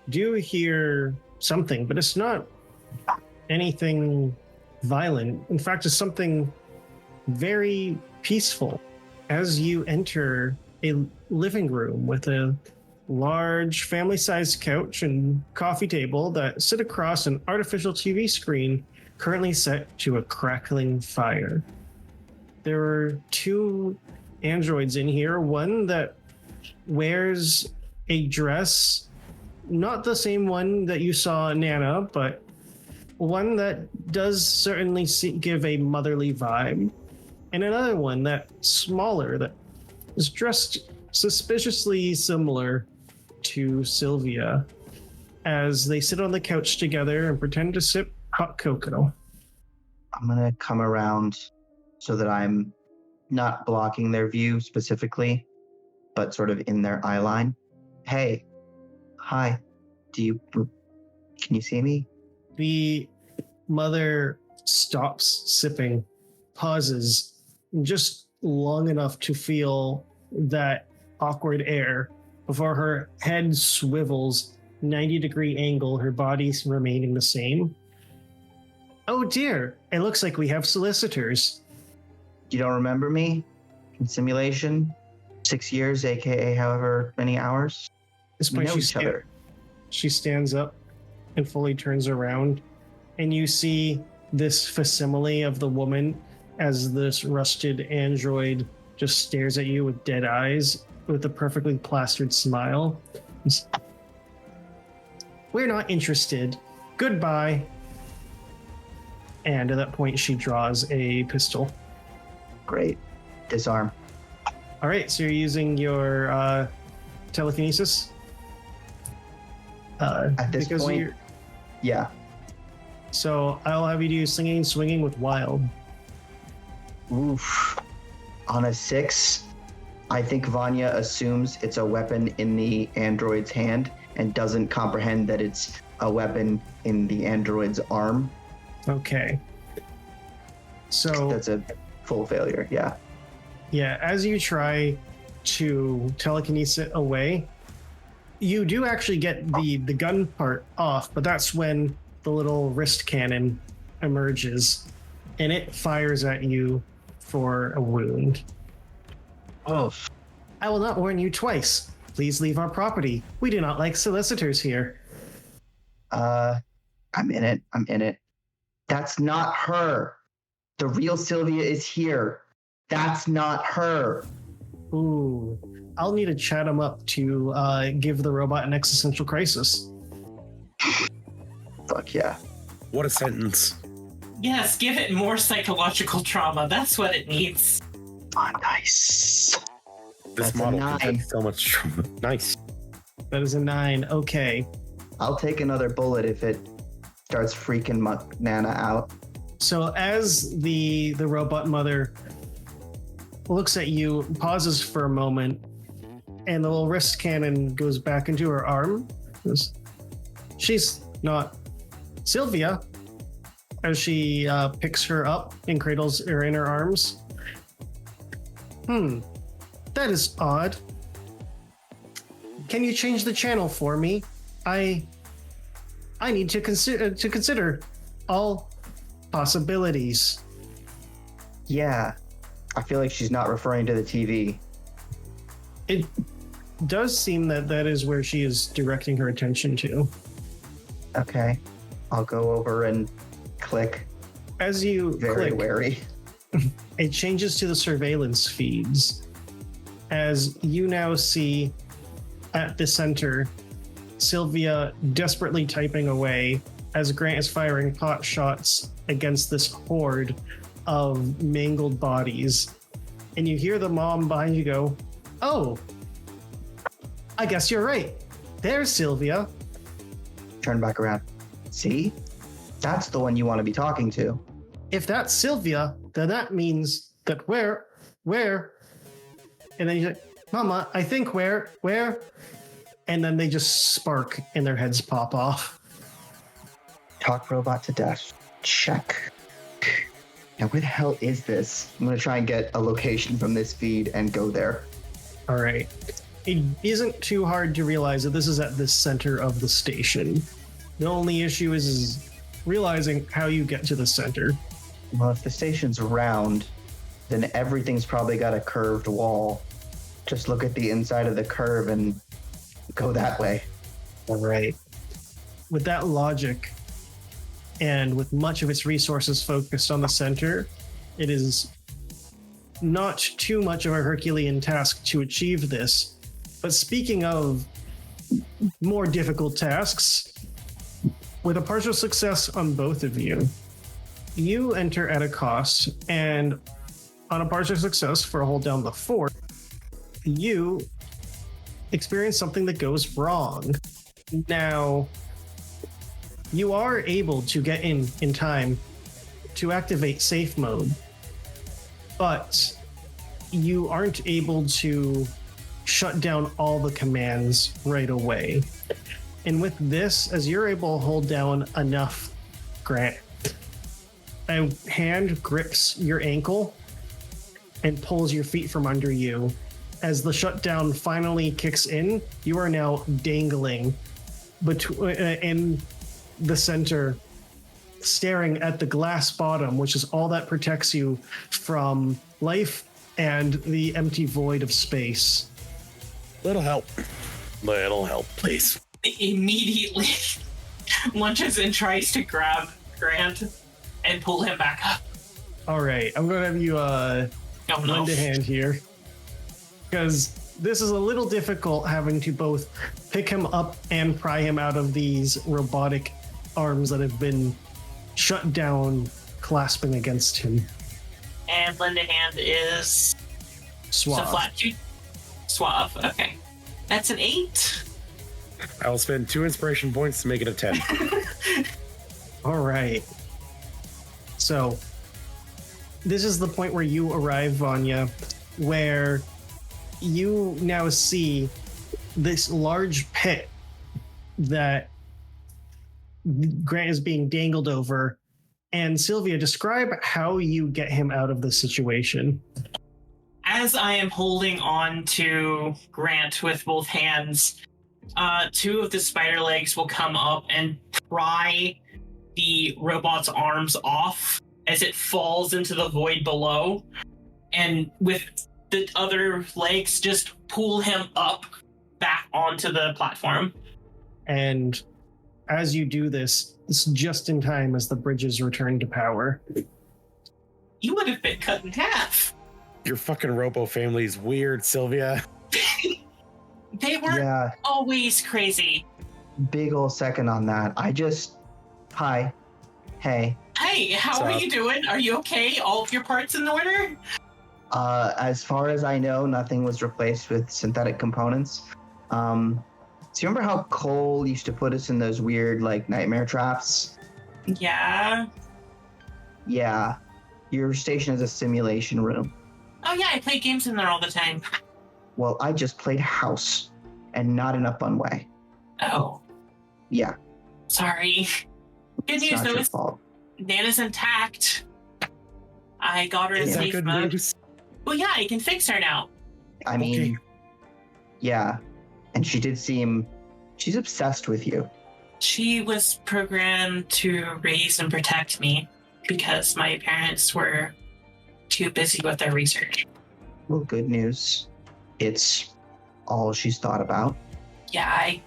do hear something, but it's not anything violent. In fact, it's something very peaceful. As you enter a living room with a large family-sized couch and coffee table that sit across an artificial TV screen currently set to a crackling fire. There are 2 androids in here, one that wears a dress, not the same one that you saw Nana, but one that does certainly give a motherly vibe, and another one that's smaller that is dressed suspiciously similar to Sylvia, as they sit on the couch together and pretend to sip hot cocoa. I'm going to come around so that I'm not blocking their view specifically, but sort of in their eye line. Hey, hi, can you see me? The mother stops sipping, pauses just long enough to feel that awkward air before her head swivels 90-degree angle, her body remaining the same. Oh dear, it looks like we have solicitors. You don't remember me in simulation? 6 years, aka however many hours? This We point know each other. She stands up and fully turns around, and you see this facsimile of the woman as this rusted android just stares at you with dead eyes with a perfectly plastered smile. We're not interested. Goodbye. And at that point, she draws a pistol. Great. Disarm. All right, so you're using your telekinesis? At this point, yeah. So I'll have you do slinging and swinging with wild. Oof. On a 6, I think Vanya assumes it's a weapon in the android's hand and doesn't comprehend that it's a weapon in the android's arm. Okay. So That's a full failure, yeah. yeah, as you try to telekinesis it away, you do actually get the gun part off, but that's when the little wrist cannon emerges and it fires at you for a wound. Oh, I will not warn you twice. Please leave our property. We do not like solicitors here. I'm in it. That's not her. The real Sylvia is here. That's not her. Ooh, I'll need to chat him up to give the robot an existential crisis. Fuck yeah. What a sentence. Yes, give it more psychological trauma. That's what it needs. Oh, nice. This That's a model 9. can take so much trauma. Nice. That is a 9. Okay. I'll take another bullet if it starts freaking Nana out. So as the robot mother looks at you, pauses for a moment, and the little wrist cannon goes back into her arm. She's not Sylvia. As she picks her up and cradles her in her arms. That is odd. Can you change the channel for me? I need to consider all possibilities. Yeah. I feel like she's not referring to the TV. It does seem that is where she is directing her attention to. Okay. I'll go over and click. As you Very click, wary. it changes to the surveillance feeds. As you now see at the center, Sylvia desperately typing away as Grant is firing pot shots against this horde of mangled bodies. And you hear the mom behind you go, "Oh, I guess you're right. There's Sylvia." Turn back around. See? That's the one you want to be talking to. If that's Sylvia, then that means that where? And then you're like, "Mama, I think where? And then they just spark and their heads pop off. Talk robot to death. Check. Now, where the hell is this? I'm going to try and get a location from this feed and go there. All right. It isn't too hard to realize that this is at the center of the station. The only issue is realizing how you get to the center. Well, if the station's round, then everything's probably got a curved wall. Just look at the inside of the curve and go that way. All right. With that logic, and with much of its resources focused on the center, it is not too much of a Herculean task to achieve this. But speaking of more difficult tasks, with a partial success on both of you, you enter at a cost, and on a partial success for a hold down the fort, you experience something that goes wrong. Now, you are able to get in time to activate safe mode, but you aren't able to shut down all the commands right away. And with this, as you're able to hold down enough, Grant, a hand grips your ankle and pulls your feet from under you. As the shutdown finally kicks in, you are now dangling in the center, staring at the glass bottom, which is all that protects you from life and the empty void of space. Little help, please. Immediately lunges and tries to grab Grant and pull him back up. All right, I'm going to have you lend a hand here, because this is a little difficult having to both pick him up and pry him out of these robotic arms that have been shut down, clasping against him. And lend a hand is Suave. so flat. Suave. Okay, that's an 8. I'll spend 2 inspiration points to make it a 10. All right. So, this is the point where you arrive, Vanya, where you now see this large pit that Grant is being dangled over. And Sylvia, describe how you get him out of this situation. As I am holding on to Grant with both hands, two of the spider legs will come up and pry the robot's arms off as it falls into the void below. And with the other legs, just pull him up back onto the platform. And as you do this, it's just in time as the bridges return to power. You would have been cut in half. Your fucking robo family's weird, Sylvia. They were always crazy. Big ol' second on that. Hi. Hey. Hey, how are you doing? Are you okay? All of your parts in order? As far as I know, nothing was replaced with synthetic components. So you remember how Cole used to put us in those weird, like, nightmare traps? Yeah. Yeah. Your station is a simulation room. Oh yeah, I play games in there all the time. Well, I just played house, and not in a fun way. Oh. Yeah. Sorry. Good It's news not though your is fault. Nana's intact. I got her in Is that safe good mode. news? Well, yeah, I can fix her now. I mean, yeah. And she did seem... She's obsessed with you. She was programmed to raise and protect me because my parents were too busy with their research. Well, good news. It's all she's thought about. Yeah, I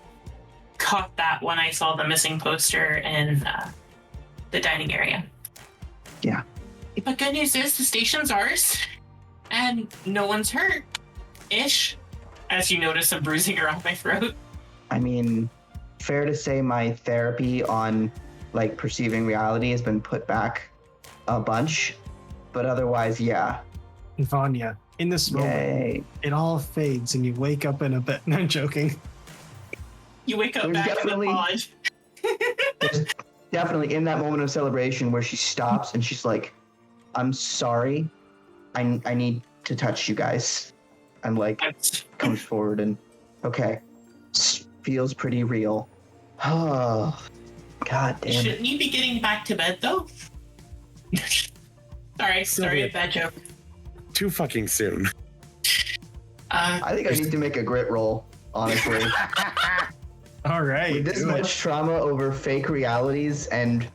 caught that when I saw the missing poster in the dining area. Yeah. But good news is the station's ours, and no one's hurt. Ish. As you notice, I'm bruising around my throat. I mean, fair to say my therapy on, like, perceiving reality has been put back a bunch. But otherwise, yeah. Vanya, in this moment, Yay. it all fades and you wake up in a bed. No, I'm joking. You wake up There's back in the definitely- pod. There's definitely in that moment of celebration where she stops and she's like, I'm sorry. I need to touch you guys. And, like, comes forward and, okay. Feels pretty real. Oh, god damn it. Shouldn't you be getting back to bed, though? Sorry, Sylvia. bad joke. Too fucking soon. I think I need to make a grit roll, honestly. All right. With this do it. much trauma over fake realities and,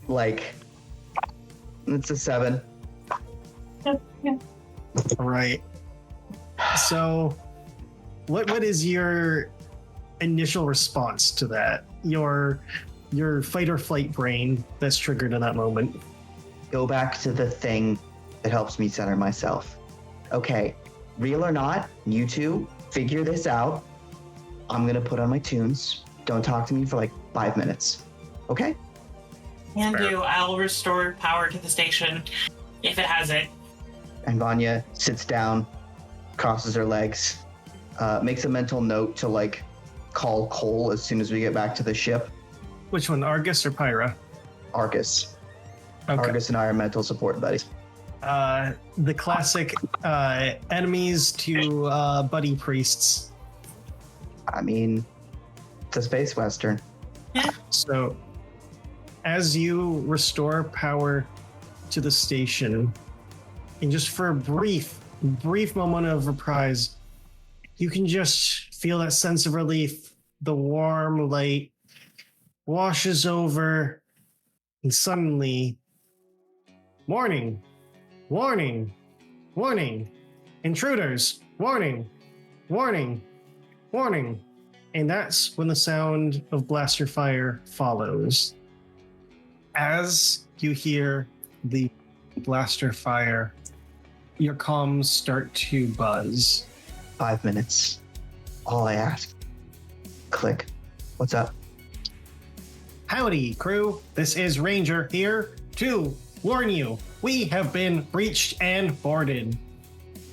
like, it's a 7. All right. So, what is your initial response to that? Your fight or flight brain that's triggered in that moment. Go back to the thing that helps me center myself. Okay, real or not, you two figure this out. I'm gonna put on my tunes. Don't talk to me for like 5 minutes. Okay? And I'll restore power to the station if it has it. And Vanya sits down, crosses her legs, makes a mental note to like call Cole as soon as we get back to the ship. Which one, Argus or Pyra? Argus. Okay. Argus and I are mental support buddies. The classic enemies to buddy priests. I mean, it's a space western. So, as you restore power to the station, and just for a brief moment of reprise, you can just feel that sense of relief. The warm light washes over, and suddenly, warning, warning, warning, intruders, warning, warning, warning. And that's when the sound of blaster fire follows. As you hear the blaster fire, your comms start to buzz. 5 minutes. All I ask. Click. What's up? Howdy, crew. This is Ranger here to warn you. We have been breached and boarded.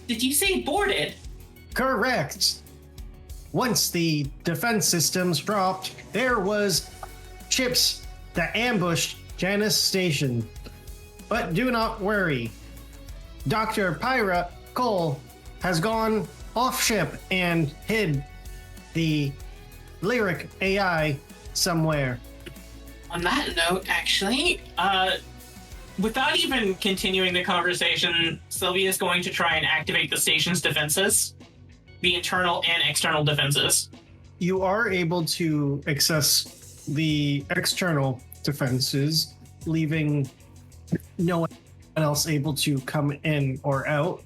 Did you say boarded? Correct. Once the defense systems dropped, there was ships that ambushed Janus Station. But do not worry. Dr. Pyra Cole has gone off ship and hid the lyric AI somewhere. On that note, actually, without even continuing the conversation, Sylvia is going to try and activate the station's defenses, the internal and external defenses. You are able to access the external defenses, leaving no one else able to come in or out,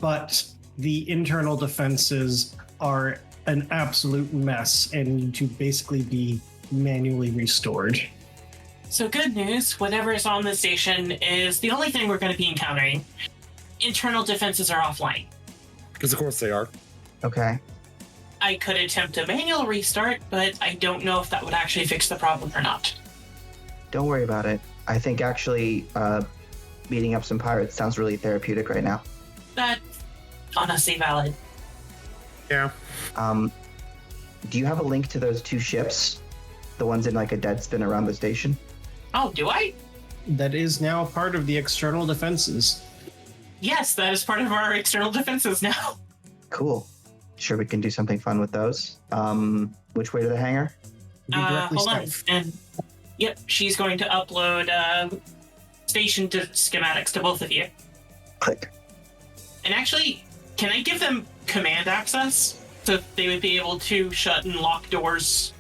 but the internal defenses are an absolute mess and need to basically be manually restored. So good news, whatever is on the station is the only thing we're going to be encountering. Internal defenses are offline. Because of course they are. Okay. I could attempt a manual restart, but I don't know if that would actually fix the problem or not. Don't worry about it. I think actually meeting up some pirates sounds really therapeutic right now. That's honestly valid. Yeah. Do you have a link to those two ships? The ones in like a dead spin around the station? Oh, do I? That is now part of the external defenses. Yes, that is part of our external defenses now. Cool. Sure, we can do something fun with those. Which way to the hangar? Be directly Hold on. south. And yep, she's going to upload station schematics to both of you. Click. And actually, can I give them command access so they would be able to shut and lock doors,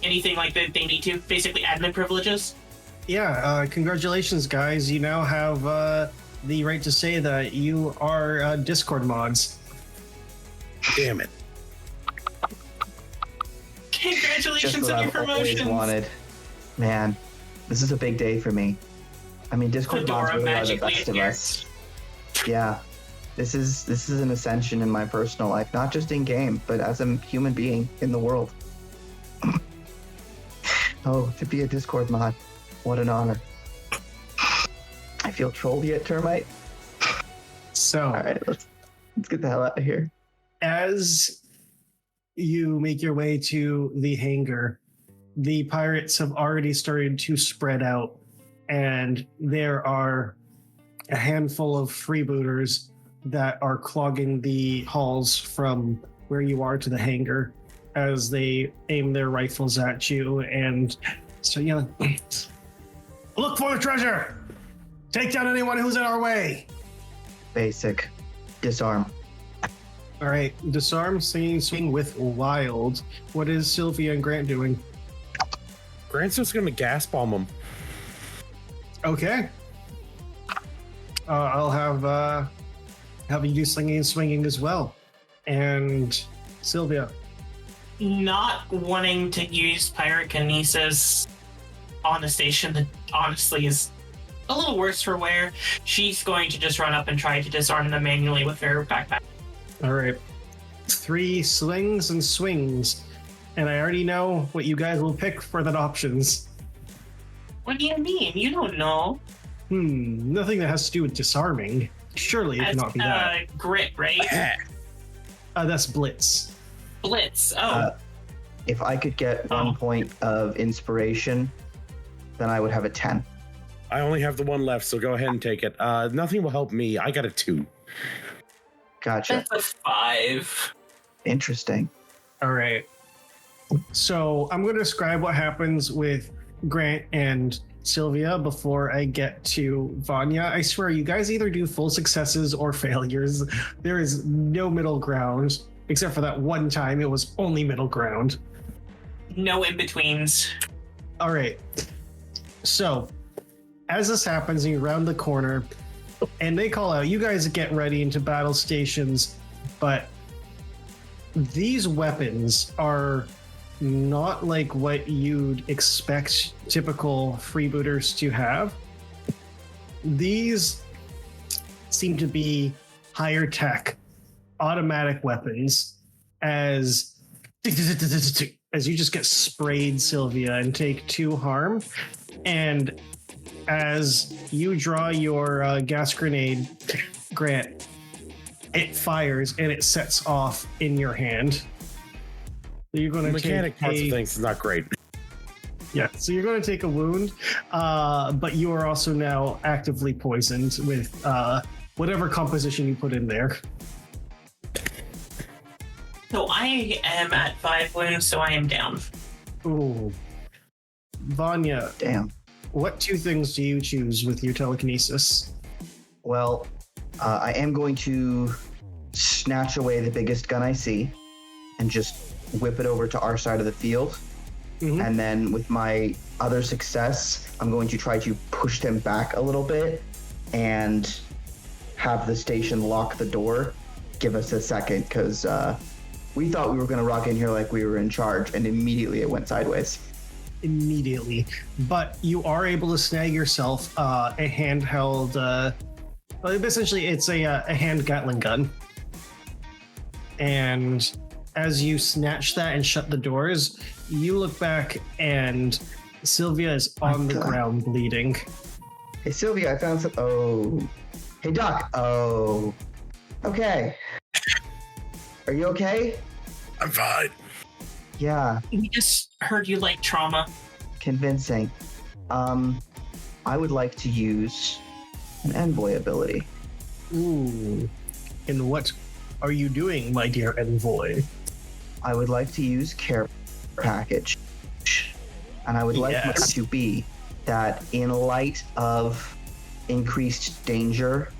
anything like that they need to, basically admin privileges? Yeah, congratulations, guys. You now have the right to say that you are Discord mods. Damn it. Congratulations Just what on your I've always promotions. wanted. Man, this is a big day for me. I mean, Discord mods Fedora really are the magically best of appears. us. Yeah. This is an ascension in my personal life, not just in game, but as a human being in the world. Oh, to be a Discord mod, what an honor. I feel trolled yet, Termite. So, All right, let's get the hell out of here. as you make your way to the hangar, the pirates have already started to spread out, and there are a handful of freebooters that are clogging the halls from where you are to the hangar as they aim their rifles at you and start yelling, "Look for the treasure! Take down anyone who's in our way!" Basic. Disarm. All right, disarm, singing, swing with wild. What is Sylvia and Grant doing? Grant's just gonna gas bomb him. Okay. I'll have you do slinging and swinging as well. And Sylvia. Not wanting to use pyrokinesis on a station that honestly is a little worse for wear, she's going to just run up and try to disarm them manually with her backpack. All right. 3 slings and swings. And I already know what you guys will pick for that options. What do you mean? You don't know. Nothing that has to do with disarming. Surely it That's cannot be that. grit, right? That's Blitz. Blitz. Oh, If I could get 1 point of inspiration, then I would have a 10. I only have the 1 left, so go ahead and take it. Nothing will help me. I got a 2. Gotcha. that's a 5. Interesting. All right. So I'm going to describe what happens with Grant and Sylvia before I get to Vanya. I swear, you guys either do full successes or failures. There is no middle ground, except for that one time it was only middle ground. No in-betweens. All right. So as this happens, you round the corner and they call out, you guys get ready into battle stations, but these weapons are not like what you'd expect typical freebooters to have. These seem to be higher tech automatic weapons as you just get sprayed, Sylvia, and take 2 harm. And as you draw your gas grenade, Grant, it fires and it sets off in your hand. So you're going The to mechanic take parts of things is not great. yeah. So you're going to take a wound, but you are also now actively poisoned with whatever composition you put in there. So I am at 5 wounds, so I am down. Ooh. Vanya, Damn. what 2 things do you choose with your telekinesis? Well, I am going to snatch away the biggest gun I see and just whip it over to our side of the field. Mhm. And then with my other success, I'm going to try to push them back a little bit and have the station lock the door. Give us a second, because we thought we were going to rock in here like we were in charge, and immediately it went sideways. Immediately. But you are able to snag yourself a handheld, well, essentially it's a hand Gatling gun. And as you snatch that and shut the doors, you look back and Sylvia is on the ground bleeding. Hey, Sylvia, I found some. Oh. Hey, Doc. Oh. Okay. Are you okay? I'm fine. Yeah, We just heard you like trauma. convincing. I would like to use an envoy ability. Ooh. And what are you doing, my dear envoy? I would like to use care package. And I would like it Yes. to be that in light of increased danger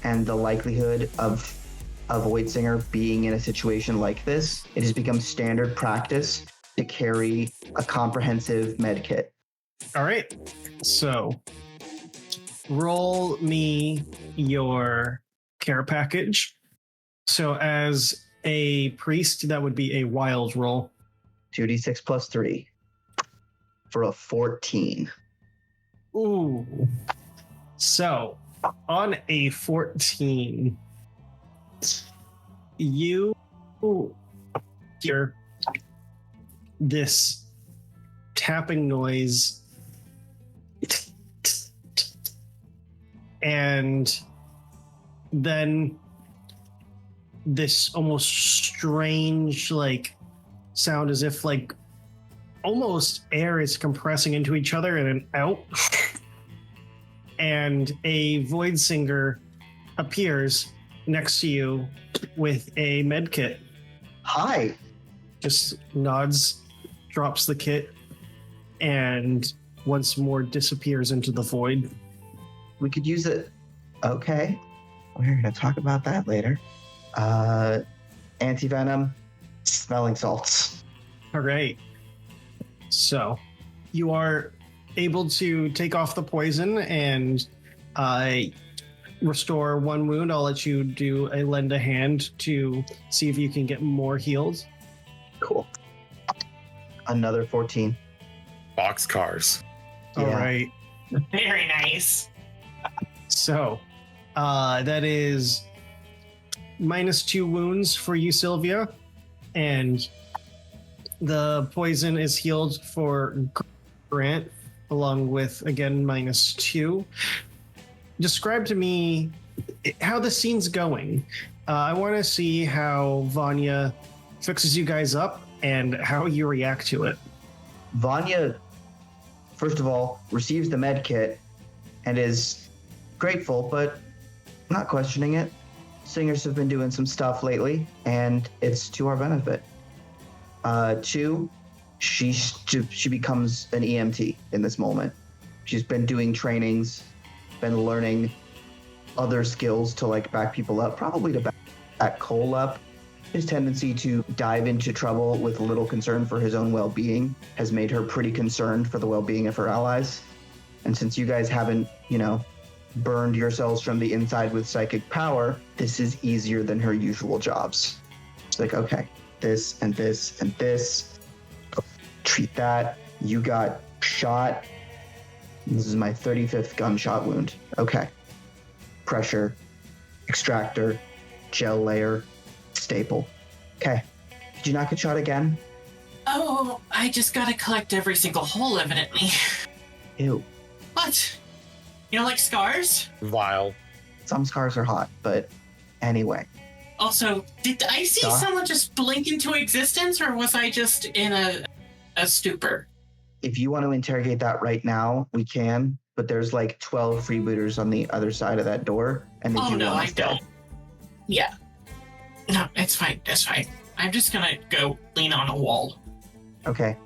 and the likelihood of a Void Singer being in a situation like this, it has become standard practice to carry a comprehensive med kit. All right. So roll me your care package. So as a priest, that would be a wild roll. 2d6 plus 3 for a 14. Ooh. So on a 14, you hear this tapping noise, and then this almost strange like sound, as if like almost air is compressing into each other and then out. And a void singer appears next to you with a med kit. Hi. Just nods, drops the kit, and once more disappears into the void. We could use it. Okay. We're going to talk about that later. Anti-venom, smelling salts. All right. So you are able to take off the poison and restore 1 wound. I'll let you do a lend a hand to see if you can get more healed. Cool. Another 14. Boxcars. All Yeah. right. Very nice. So that is -2 wounds for you, Sylvia. And the poison is healed for Grant, along with, again, -2. Describe to me how the scene's going. I want to see how Vanya fixes you guys up and how you react to it. Vanya, first of all, receives the med kit and is grateful, but not questioning it. Singers have been doing some stuff lately, and it's to our benefit. 2, she becomes an EMT in this moment. She's been doing trainings, been learning other skills to like back people up, probably to back Cole up. His tendency to dive into trouble with little concern for his own well-being has made her pretty concerned for the well-being of her allies. And since you guys haven't, burned yourselves from the inside with psychic power, this is easier than her usual jobs. It's like, okay, this and this and this. Treat that. You got shot. This is my 35th gunshot wound. Okay. Pressure, extractor, gel layer, staple. Okay. Did you not get shot again? Oh, I just gotta collect every single hole, evidently. Ew. What? You don't like scars? Vile. Some scars are hot, but anyway. Also, did I see Doc? someone just blink into existence, or was I just in a stupor? If you want to interrogate that right now, we can. but there's like 12 freebooters on the other side of that door, and they Oh do no, want I us dead. don't. Yeah. No, it's fine. It's fine. I'm just gonna go lean on a wall. Okay.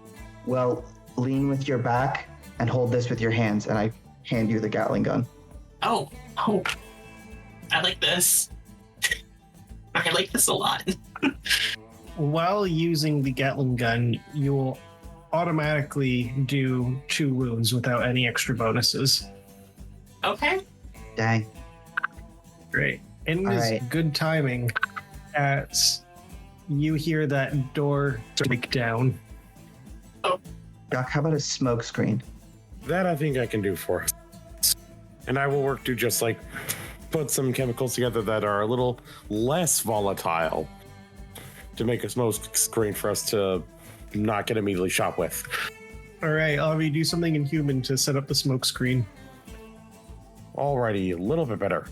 Well, lean with your back and hold this with your hands, and I hand you the Gatling gun. Oh. I like this. I like this a lot. While using the Gatling gun, you will automatically do 2 wounds without any extra bonuses. Okay. Dang. Great. And All it is right. good timing as you hear that door break down. Doc, how about a smoke screen? That I think I can do for us. And I will work to just like put some chemicals together that are a little less volatile to make a smoke screen for us to not get immediately shot with. All right, Avi, do something inhuman to set up the smoke screen. Alrighty, a little bit better.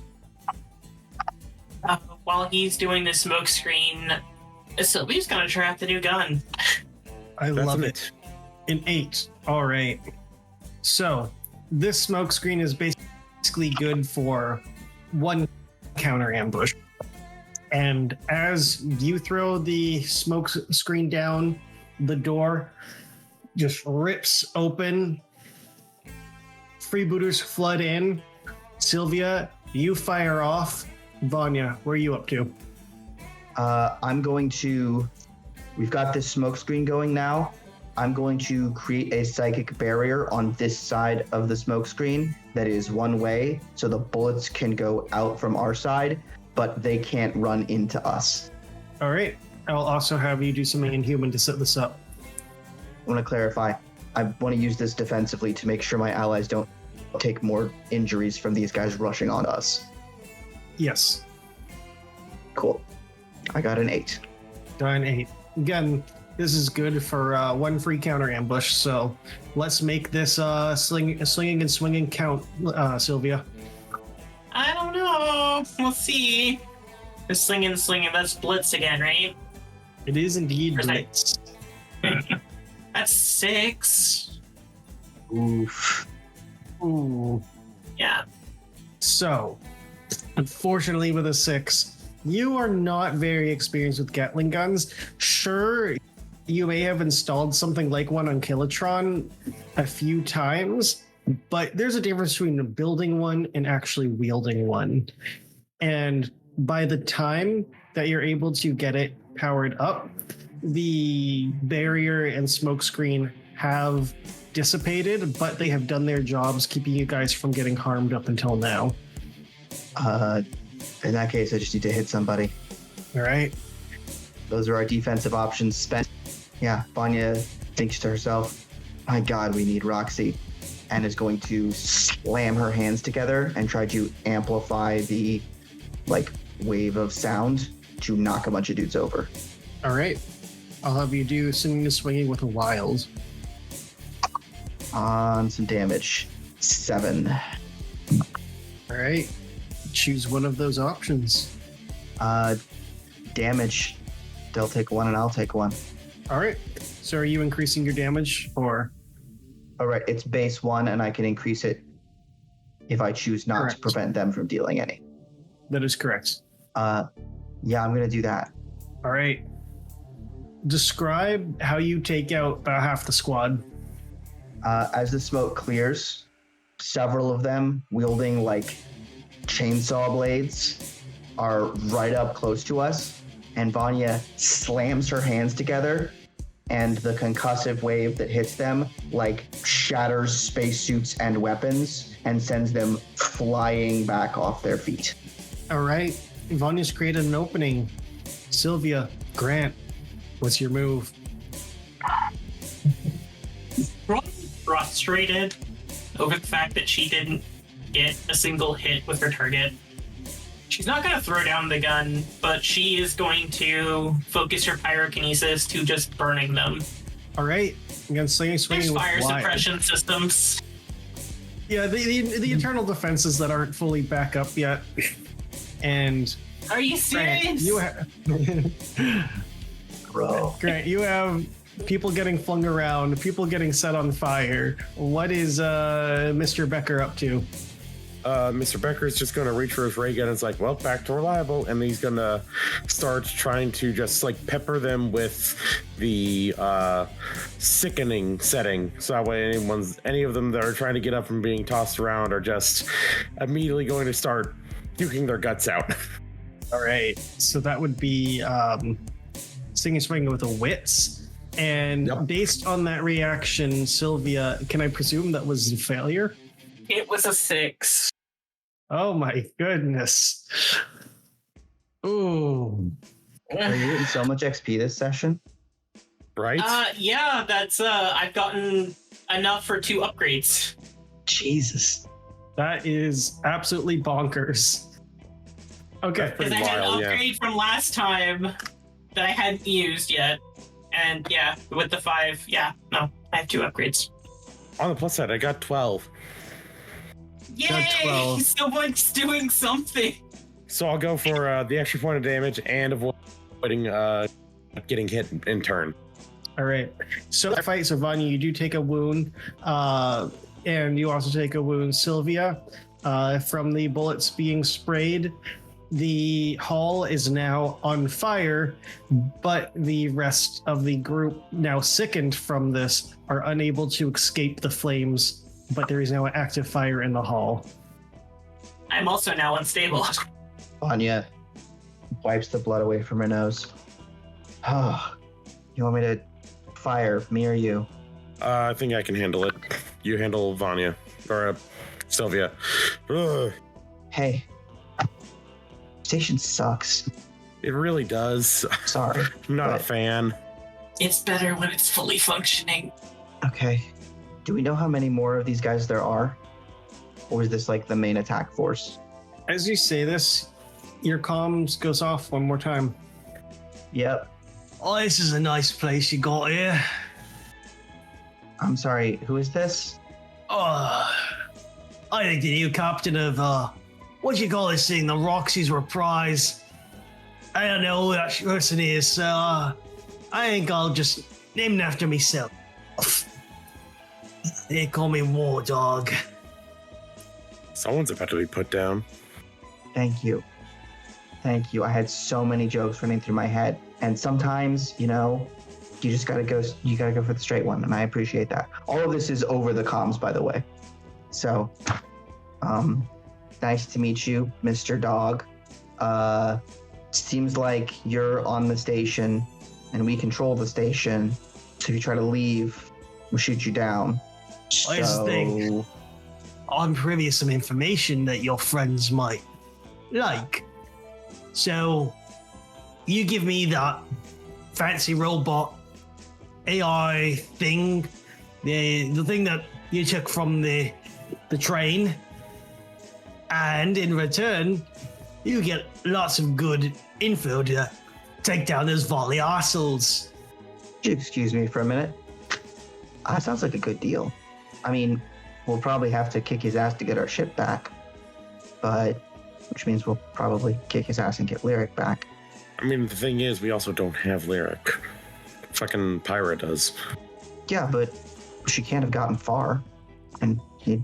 While he's doing the smoke screen, Sylvia's gonna try out the new gun. I That's love an it. An 8. All right. So this smoke screen is basically good for 1 counter ambush. And as you throw the smoke screen down, the door just rips open. Freebooters flood in. Sylvia, you fire off. Vanya, where are you up to? I'm going to. We've got this smoke screen going now. I'm going to create a psychic barrier on this side of the smoke screen that is one way, so the bullets can go out from our side, but they can't run into us. All right. I'll also have you do something inhuman to set this up. I want to clarify. I want to use this defensively to make sure my allies don't take more injuries from these guys rushing on us. Yes. Cool. I got an 8. Done 8. Again, this is good for 1 free counter ambush, so let's make this slinging and swinging count, Sylvia. I don't know. We'll see. The slinging, that's blitz again, right? It is indeed Precise. blitz. That's 6. Oof. Ooh. Yeah. So, unfortunately, with a 6, you are not very experienced with Gatling guns. Sure, you may have installed something like one on Kilotron a few times, but there's a difference between building one and actually wielding one. And by the time that you're able to get it powered up, the barrier and smoke screen have dissipated, but they have done their jobs keeping you guys from getting harmed up until now. In that case, I just need to hit somebody. All right. Those are our defensive options spent. Yeah, Vanya thinks to herself, my God, we need Roxxie, and is going to slam her hands together and try to amplify the wave of sound to knock a bunch of dudes over. All right. I'll have you do singing and swinging with a wild. On some damage. 7. All right. Choose one of those options. Damage. They'll take 1 and I'll take 1. All right. So are you increasing your damage or? All right, it's base 1 and I can increase it if I choose not to Correct. prevent them from dealing any. That is correct. Yeah, I'm going to do that. All right. Describe how you take out about half the squad. As the smoke clears, several of them wielding chainsaw blades are right up close to us, and Vanya slams her hands together, and the concussive wave that hits them shatters spacesuits and weapons and sends them flying back off their feet. All right. Vanya's created an opening. Sylvia, Grant, what's your move? Probably frustrated over the fact that she didn't get a single hit with her target. She's not going to throw down the gun, but she is going to focus her pyrokinesis to just burning them. All right. Again, swinging There's with fire wild. suppression systems. Yeah, the internal defenses that aren't fully back up yet. And Are you Grant, serious? you have Bro. Grant, you have people getting flung around, people getting set on fire. What is Mr. Becker up to? Mr. Becker is just going to reach for his ray gun and it's like, well, back to reliable. And he's going to start trying to just like pepper them with the sickening setting. So that way any of them that are trying to get up from being tossed around are just immediately going to start puking their guts out. All right. So that would be singing swinging with the wits. And based on that reaction, Sylvia, can I presume that was a failure? It was a 6. Oh my goodness. Ooh. Are you getting so much XP this session? Right? Yeah, that's I've gotten enough for 2 upgrades. Jesus. That is absolutely bonkers. Okay. Because I had an upgrade from last time that I hadn't used yet. And yeah, with the 5, I have 2 upgrades. On the plus side, I got 12. Yay! Someone's doing something. So I'll go for the extra point of damage and avoiding getting hit in turn. All right. So fight, so Vanya, you do take a wound, and you also take a wound, Sylvia, from the bullets being sprayed. The hall is now on fire, but the rest of the group, now sickened from this, are unable to escape the flames. But there is now an active fire in the hall. I'm also now unstable. Vanya wipes the blood away from her nose. Oh, you want me to fire, me or you? I think I can handle it. You handle Vanya. Or Sylvia. Ugh. Hey. Station sucks. It really does. Sorry. I'm not a fan. It's better when it's fully functioning. Okay. Do we know how many more of these guys there are? Or is this like the main attack force? As you say this, your comms goes off one more time. Yep. Oh, this is a nice place you got here. I'm sorry, who is this? Oh, I think the new captain of, what do you call this thing? The Roxxie's Reprise. I don't know who that person is, so I think I'll just name it after myself. They call me War Dog. Someone's about to be put down. Thank you. Thank you. I had so many jokes running through my head. And sometimes, you just gotta go for the straight one, and I appreciate that. All of this is over the comms, by the way. So, nice to meet you, Mr. Dog. Seems like you're on the station, and we control the station. So if you try to leave, we'll shoot you down. Here's the thing. I'm privy to some information that your friends might like. So, you give me that fancy robot AI thing, the thing that you took from the train, and in return, you get lots of good info to take down those volley arseholes. Excuse me for a minute. That sounds like a good deal. I mean, we'll probably have to kick his ass to get our ship back, which means we'll probably kick his ass and get Lyric back. I mean, the thing is, we also don't have Lyric. Fucking Pyra does. Yeah, but she can't have gotten far. And he,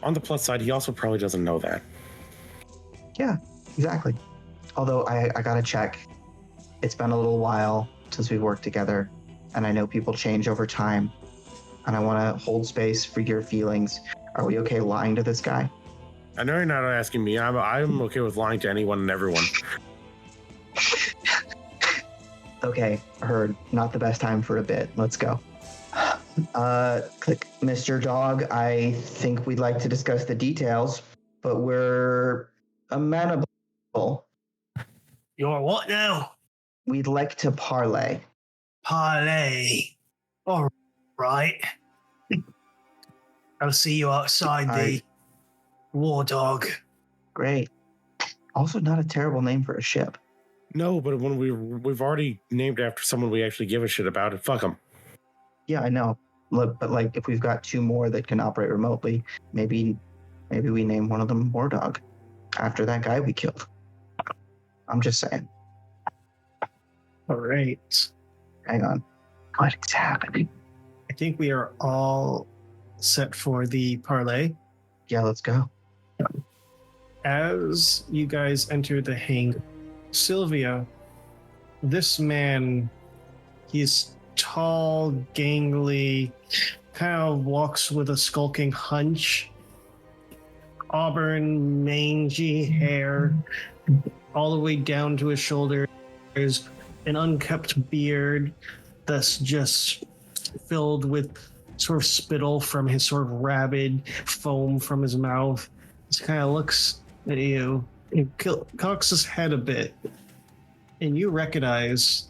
On the plus side, he also probably doesn't know that. Yeah, exactly. Although I gotta check. It's been a little while since we've worked together, and I know people change over time, and I want to hold space for your feelings. Are we okay lying to this guy? I know you're not asking me. I'm okay with lying to anyone and everyone. Okay, heard. Not the best time for a bit. Let's go. Click, Mr. Dog. I think we'd like to discuss the details, but we're amenable. You're what now? We'd like to parlay. Parlay. All right. I'll see you outside the War Dog. Great. Also, not a terrible name for a ship. No, but when we've already named after someone we actually give a shit about it, fuck them. Yeah, I know. Look, but like, if we've got 2 more that can operate remotely, maybe we name one of them War Dog after that guy we killed. I'm just saying. All right. Hang on. What is happening? I think we are all set for the parlay. Yeah, let's go. As you guys enter the hangar, Sylvia, this man, he's tall, gangly, kind of walks with a skulking hunch, auburn, mangy hair, all the way down to his shoulders, an unkept beard that's just filled with sort of spittle from his sort of rabid foam from his mouth. He kind of looks at you and cocks his head a bit, and you recognize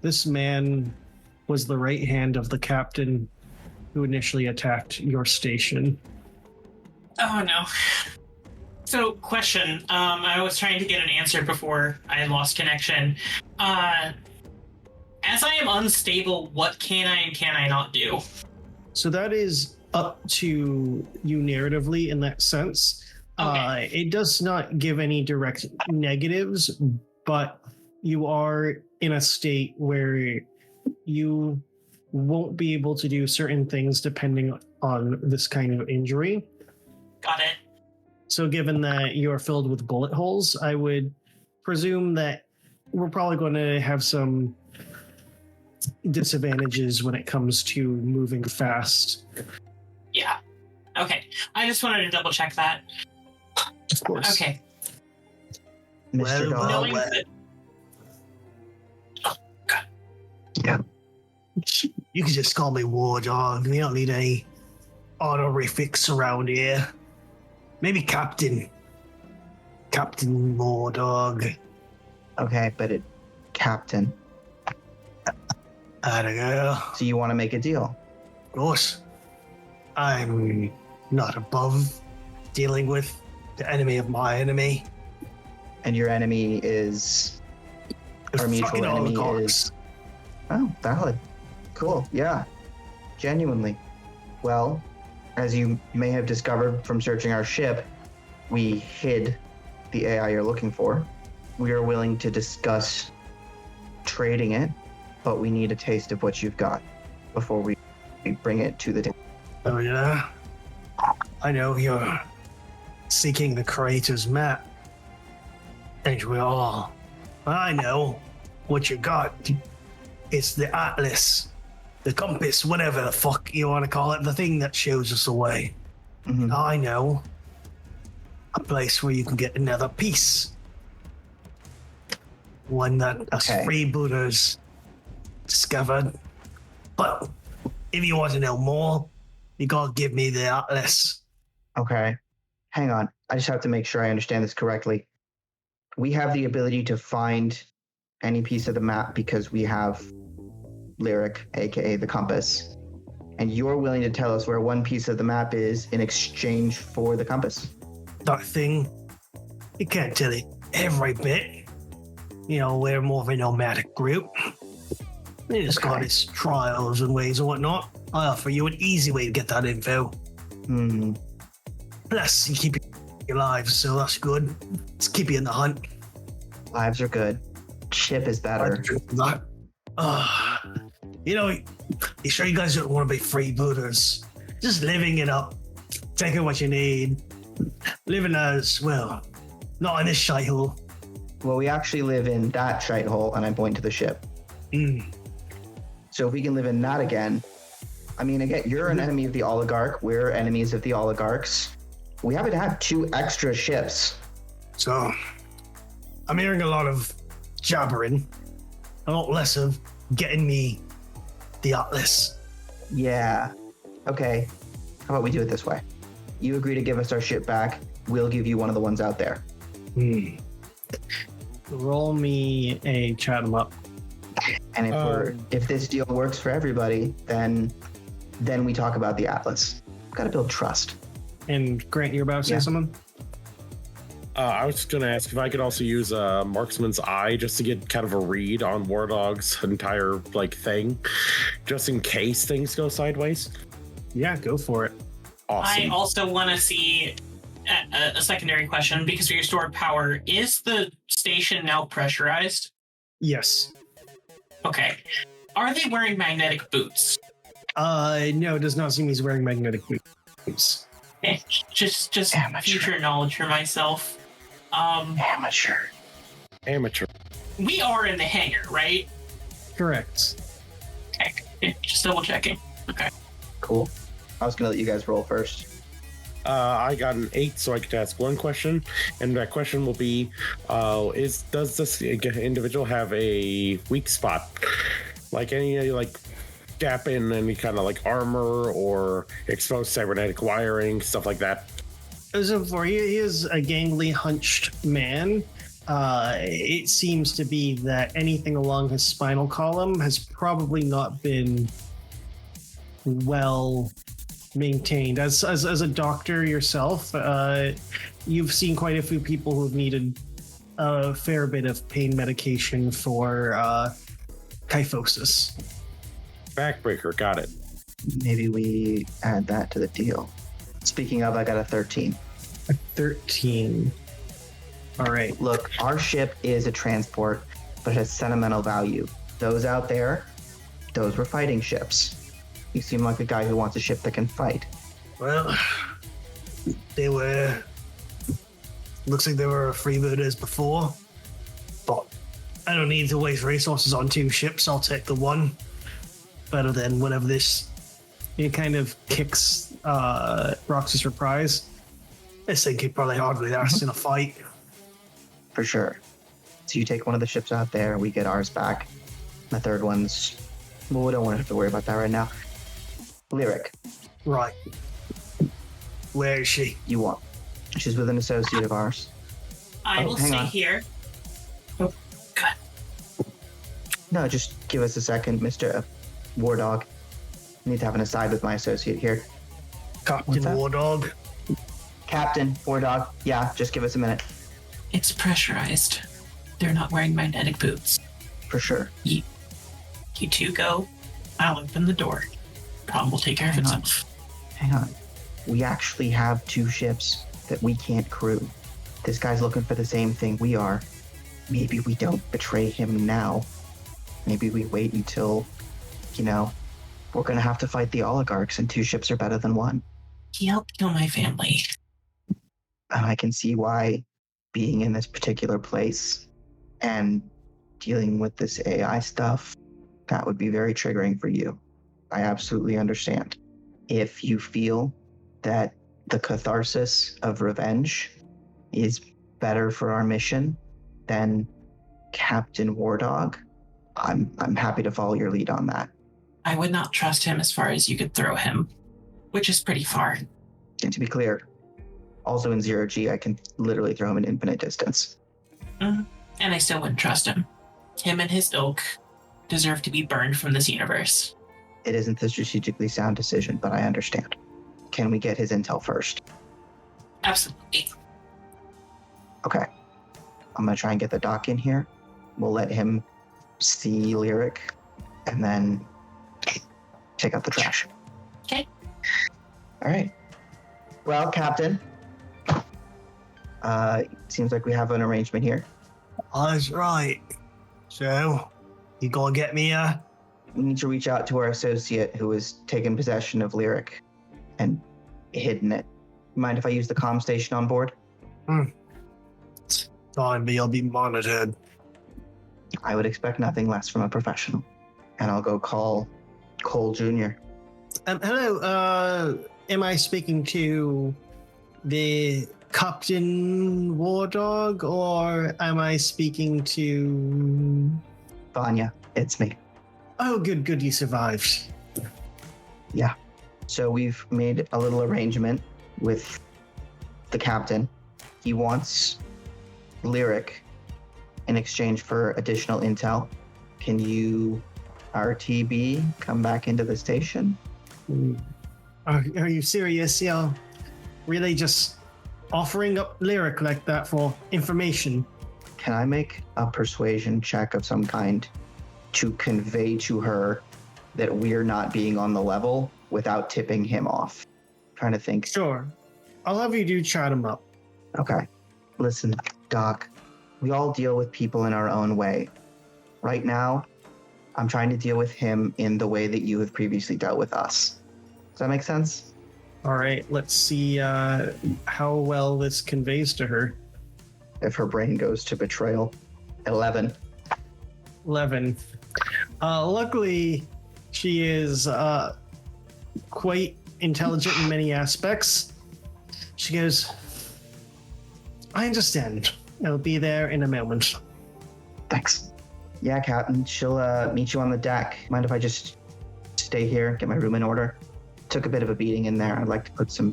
this man was the right hand of the captain who initially attacked your station. Oh no. So, question. I was trying to get an answer before I lost connection. As I am unstable, what can I and can I not do? So that is up to you narratively in that sense. Okay. It does not give any direct negatives, but you are in a state where you won't be able to do certain things depending on this kind of injury. Got it. So given that you are filled with bullet holes, I would presume that we're probably going to have some disadvantages when it comes to moving fast. Yeah. Okay. I just wanted to double check that. Of course. Okay. Mr. Dog. Knowing that. Oh, God. Yeah. You can just call me War Dog. We don't need any honorifics around here. Maybe Captain War Dog. Okay, but Captain. I don't know. So you want to make a deal? Of course. I'm not above dealing with the enemy of my enemy. And your enemy is... Our mutual Fucking enemy oligarchs. is... Oh, valid. Cool, yeah. Genuinely. Well, as you may have discovered from searching our ship, we hid the AI you're looking for. We are willing to discuss trading it, but we need a taste of what you've got before we bring it to the table. Oh yeah? I know you're seeking the creator's map. And we all. I know what you got. It's the atlas, the compass, whatever the fuck you want to call it, the thing that shows us the way. Mhm. I know a place where you can get another piece. One that us Okay. freebooters discovered. But if you want to know more, you gotta give me the atlas. Okay. Hang on. I just have to make sure I understand this correctly. We have the ability to find any piece of the map because we have Lyric, aka the compass. And you're willing to tell us where one piece of the map is in exchange for the compass. That thing, you can't tell it every bit. You know, we're more of a nomadic group. It's got Okay. its trials and ways and whatnot. I offer you an easy way to get that info. Hmm. Plus, you keep your lives, so that's good. Let's keep you in the hunt. Lives are good. Ship is better. That. You know, you sure you guys don't want to be freebooters? Just living it up, taking what you need, living as well. Not in this shithole. Well, we actually live in that shite hole, and I point to the ship. Mm. So if we can live in that again, I mean, again, you're an enemy of the oligarch. We're enemies of the oligarchs. We happen to have 2 extra ships. So, I'm hearing a lot of jabbering, a lot less of getting me the atlas. Yeah. Okay. How about we do it this way? You agree to give us our ship back. We'll give you one of the ones out there. Hmm. Roll me a chat 'em up. And if this deal works for everybody, then we talk about the Atlas. Got to build trust. And Grant, you're about to say Yeah. something? I was just going to ask if I could also use a marksman's eye just to get kind of a read on War Dog's entire thing, just in case things go sideways. Yeah, go for it. Awesome. I also want to see a secondary question because of your stored power. Is the station now pressurized? Yes. Okay. Are they wearing magnetic boots? No, it does not seem he's wearing magnetic boots. Just Amateur. future knowledge for myself. Amateur. We are in the hangar, right? Correct. Okay, yeah, just double checking. Okay. Cool. I was gonna let you guys roll first. I got an 8, so I get to ask one question, and that question will be: does this individual have a weak spot, like any gap in any kind of like armor or exposed cybernetic wiring, stuff like that? So for he is a gangly, hunched man. It seems to be that anything along his spinal column has probably not been well maintained. As a doctor yourself, you've seen quite a few people who've needed a fair bit of pain medication for kyphosis. Backbreaker, got it. Maybe we add that to the deal. Speaking of, I got a 13. A 13. All right. Look, our ship is a transport, but it has sentimental value. Those out there, those were fighting ships. You seem like a guy who wants a ship that can fight. Well, they were. Looks like they were freebooters before, but I don't need to waste resources on 2 ships. I'll take the one. Better than whatever this. It kind of kicks Roxxie's reprise. This thing could probably hardly last in a fight. For sure. So you take one of the ships out there, we get ours back. The third one's... Well, we don't want to have to worry about that right now. Lyric, Right. Where is she? you want. She's with an associate of ours. I Oh, will hang stay on. here. Oh, good. No, just give us a second, Mr. War Dog. I need to have an aside with my associate here. Captain What's that? War Dog. Captain, War Dog, yeah, just give us a minute. It's pressurized. They're not wearing magnetic boots. For sure. You two go. I'll open the door. Problem will take care of Hang on. itself. Hang on. We actually have 2 ships that we can't crew. This guy's looking for the same thing we are. Maybe we don't betray him now. Maybe we wait until, we're gonna have to fight the oligarchs and 2 ships are better than 1. He helped kill my family. And I can see why being in this particular place and dealing with this AI stuff, that would be very triggering for you. I absolutely understand. If you feel that the catharsis of revenge is better for our mission than Captain War Dog, I'm happy to follow your lead on that. I would not trust him as far as you could throw him, which is pretty far. And to be clear, also in 0G, I can literally throw him an infinite distance. And I still wouldn't trust him. Him and his ilk deserve to be burned from this universe. It isn't the strategically sound decision, but I understand. Can we get his intel first? Absolutely. Okay. I'm going to try and get the doc in here. We'll let him see Lyric and then take out the trash. Okay. All right. Well, Captain, seems like we have an arrangement here. That's right. So, you gonna get me We need to reach out to our associate who has taken possession of Lyric and hidden it. Mind if I use the comm station on board? Fine, but you'll be monitored. I would expect nothing less from a professional. And I'll go call Cole Jr. Hello, am I speaking to the Captain War Dog, or am I speaking to... Vanya, it's me. Oh, good, you survived. So we've made a little arrangement with the captain. He wants Lyric in exchange for additional intel. Can you RTB come back into the station? Are you serious? You're really just offering up Lyric like that for information? Can I make a persuasion check of some kind to convey to her that we're not being on the level without tipping him off? Trying to think. Sure. I'll have you do chat him up. Okay. Listen, Doc, we all deal with people in our own way. Right now, I'm trying to deal with him in the way that you have previously dealt with us. Does that make sense? All right, let's see how well this conveys to her. If her brain goes to betrayal. 11. 11. Luckily, she is quite intelligent in many aspects. She goes, I understand. I'll be there in a moment. Thanks. Yeah, Captain. She'll meet you on the deck. Mind if I just stay here, get my room in order? Took a bit of a beating in there. I'd like to put some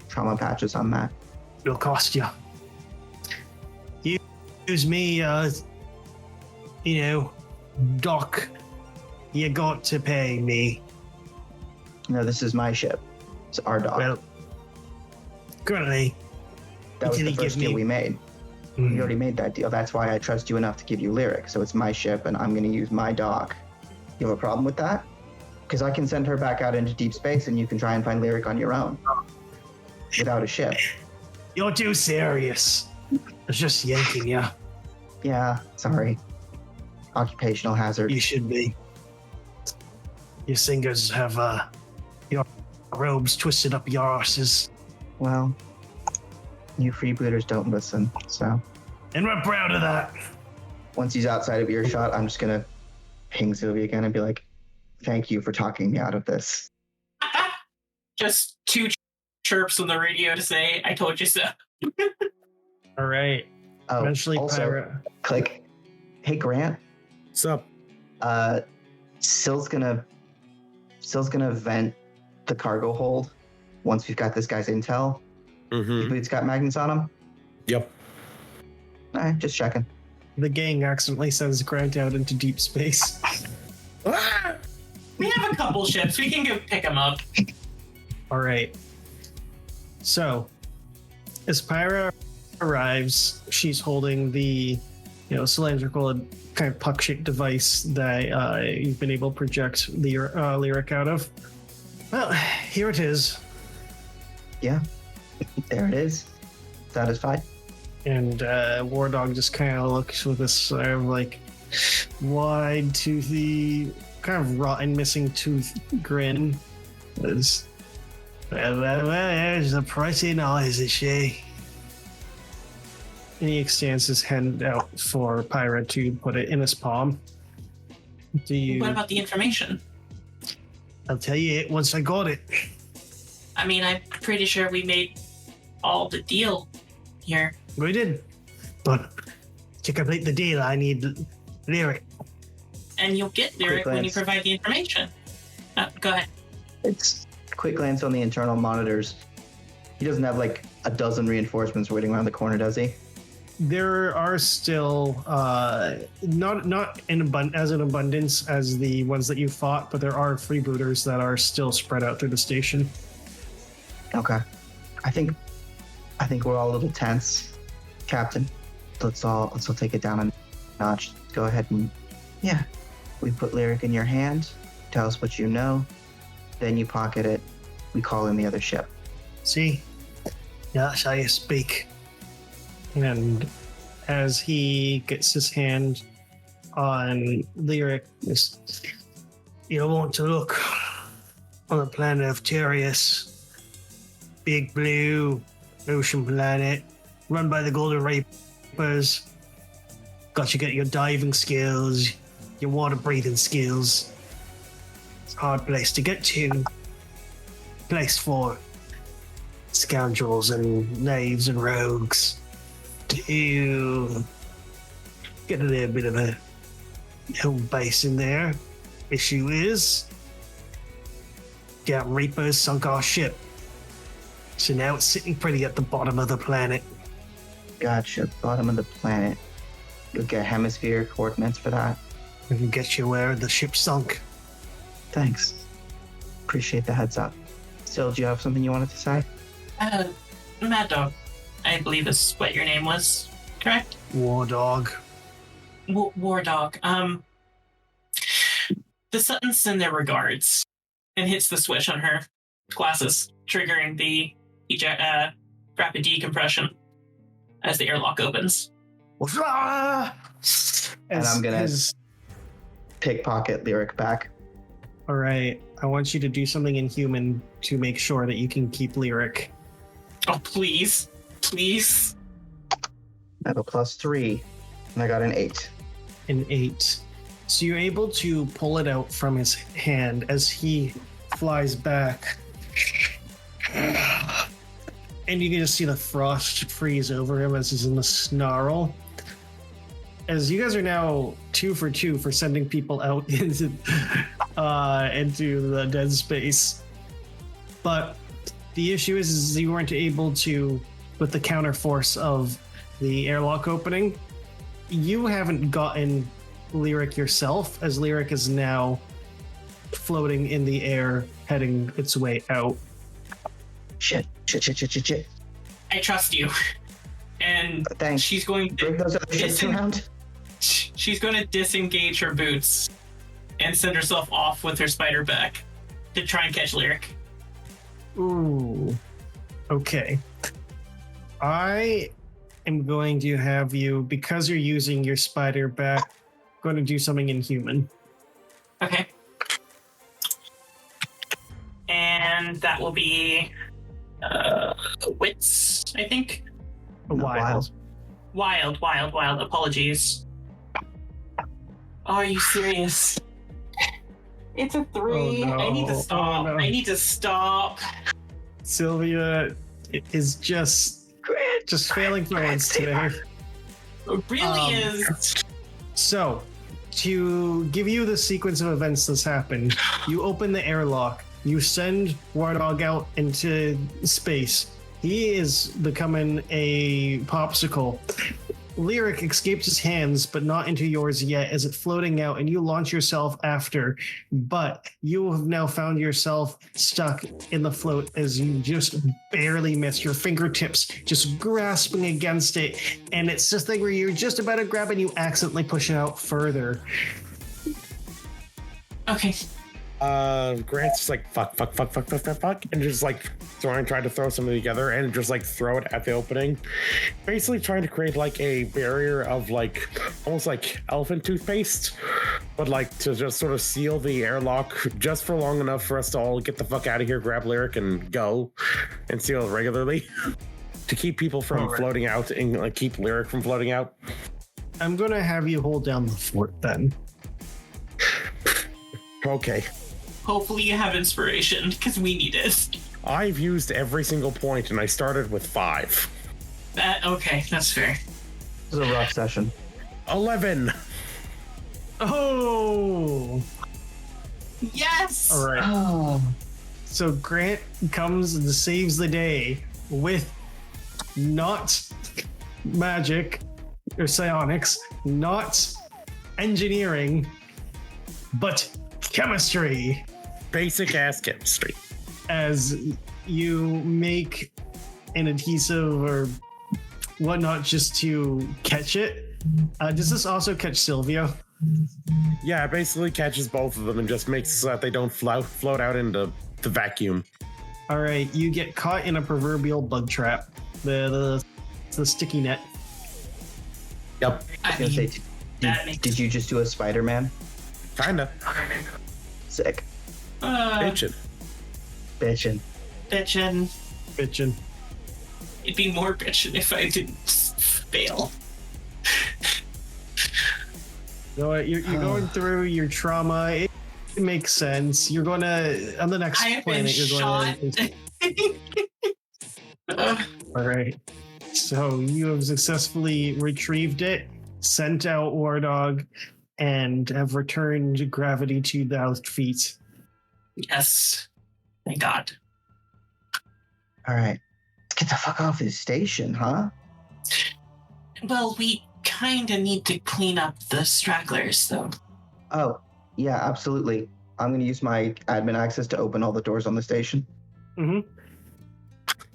trauma patches on that. It'll cost you. Use me, Doc. You got to pay me. No, this is my ship. It's our dock. Well, currently, that was the first deal we made. Mm. We already made that deal. That's why I trust you enough to give you Lyric. So it's my ship, and I'm going to use my dock. You have a problem with that? Because I can send her back out into deep space, and you can try and find Lyric on your own. Without a ship. You're too serious. I was just yanking you. Yeah, sorry. Occupational hazard. You should be. Your singers have your robes twisted up your arses. Well, you freebooters don't listen, so. And we're proud of that. Once he's outside of earshot, I'm just gonna ping Sylvia again and be like, thank you for talking me out of this. Just 2 chirps on the radio to say, I told you so. All right. Oh, Eventually, also, Pirate. click. Hey, Grant. Sup? Syl's gonna vent the cargo hold once we've got this guy's intel. Mm-hmm. Your boots got magnets on them? Yep. All right, just checking. The gang accidentally sends Grant out into deep space. We have a couple ships. We can go pick them up. All right. So, as Pyra arrives, she's holding the, cylindrical kind of puck-shaped device that you've been able to project the Lyric out of. Well, here it is. Yeah, there it is. Satisfied? And War Dog just kind of looks with this sort of like wide toothy, kind of rotten, missing tooth grin. Well, there's a pricey noise, is she? And he extends his hand out for Pyra to put it in his palm. What about the information? I'll tell you it once I got it. I mean, I'm pretty sure we made all the deal here. We did. But to complete the deal, I need Lyric. And you'll get Lyric when you provide the information. Go ahead. It's quick glance on the internal monitors. He doesn't have like a dozen reinforcements waiting around the corner, does he? There are still not in as an abundance as the ones that you fought, but there are freebooters that are still spread out through the station. Okay. I think we're all a little tense, Captain. Let's all take it down a notch. Go ahead and we put Lyric in your hand. Tell us what you know. Then you pocket it. We call in the other ship. See? That's how you speak. And as he gets his hand on Lyric, you want to look on the planet of Terius. Big blue ocean planet, run by the Golden Reapers. Got to get your diving skills, your water breathing skills. It's a hard place to get to. Place for scoundrels and knaves and rogues to get a little bit of a home base in there. Issue is, Golden Reapers sunk our ship. So now it's sitting pretty at the bottom of the planet. Gotcha. Bottom of the planet. You'll get hemisphere coordinates for that. We can get you where the ship sunk. Thanks. Appreciate the heads up. Still, do you have something you wanted to say? Mad Dog, I believe is what your name was, correct? War Dog. War Dog. The Suttons send their regards and hits the switch on her glasses, triggering the rapid decompression as the airlock opens. And I'm gonna pickpocket Lyric back. All right. I want you to do something inhuman to make sure that you can keep Lyric. Oh, please. Please. I have a +3, and I got an 8. An 8. So you're able to pull it out from his hand as he flies back. And you can just see the frost freeze over him as he's in the snarl. As you guys are now 2 for 2 for sending people out into the dead space. But the issue is you weren't able to, with the counter force of the airlock opening, you haven't gotten Lyric yourself, as Lyric is now floating in the air, heading its way out. Shit. I trust you. And Thanks. she's going Bring to those other ships around. she's going to disengage her boots and send herself off with her spider back to try and catch Lyric. Ooh. Okay. I am going to have you, because you're using your spider back, going to do something inhuman. Okay. And that will be wits, I think. Wild. Wild. Apologies. Oh, are you serious? It's a 3. Oh, no. I need to stop. Oh, no. I need to stop. Sylvia is just failing throws today. It really is. So, to give you the sequence of events that's happened, you open the airlock, you send Wardog out into space. He is becoming a popsicle. Lyric escapes his hands, but not into yours yet, as it's floating out, and you launch yourself after. But you have now found yourself stuck in the float as you just barely miss, your fingertips just grasping against it. And it's this thing where you're just about to grab it and you accidentally push it out further. Okay. Grant's just like fuck, and just like trying to throw something together and just like throw it at the opening, basically trying to create like a barrier of like almost like elephant toothpaste, but like to just sort of seal the airlock just for long enough for us to all get the fuck out of here, grab Lyric and go, and seal it regularly to keep people from floating out and like keep Lyric from floating out. I'm gonna have you hold down the fort then. Okay. Hopefully you have inspiration, because we need it. I've used every single point, and I started with 5. Okay, that's fair. This is a rough session. 11. Oh! Yes! All right. Oh. So Grant comes and saves the day with not magic or psionics, not engineering, but chemistry. Basic ass chemistry. As you make an adhesive or whatnot just to catch it. Does this also catch Sylvia? Yeah, it basically catches both of them and just makes so that they don't float out into the vacuum. All right, you get caught in a proverbial bug trap. The sticky net. Yep. I was gonna say, did you just do a Spider-Man? Kinda. Sick. Bitchin'. Bitchin'. Bitchin'. It'd be more bitchin' if I didn't fail. So you're going through your trauma. It makes sense. You're going to, on the next I have been planet, you're shot. going to... All right. So you have successfully retrieved it, sent out Wardog, and have returned gravity to 2,000 feet. Yes. Thank God. All right. Let's get the fuck off this station, huh? Well, we kind of need to clean up the stragglers, though. Oh, yeah, absolutely. I'm going to use my admin access to open all the doors on the station. Mm-hmm.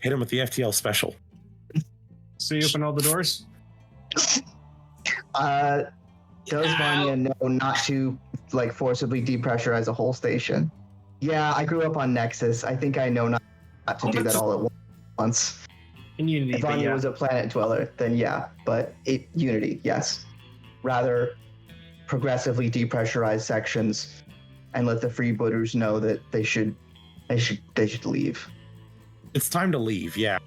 Hit him with the FTL special. So you open all the doors? Does Vanya know not to, like, forcibly depressurize a whole station? Yeah, I grew up on Nexus. I think I know not to do that all at once. In Unity, If Vanya was a planet dweller, then yeah. But Unity, yes. Rather progressively depressurize sections and let the freebooters know that they should leave. It's time to leave, yeah.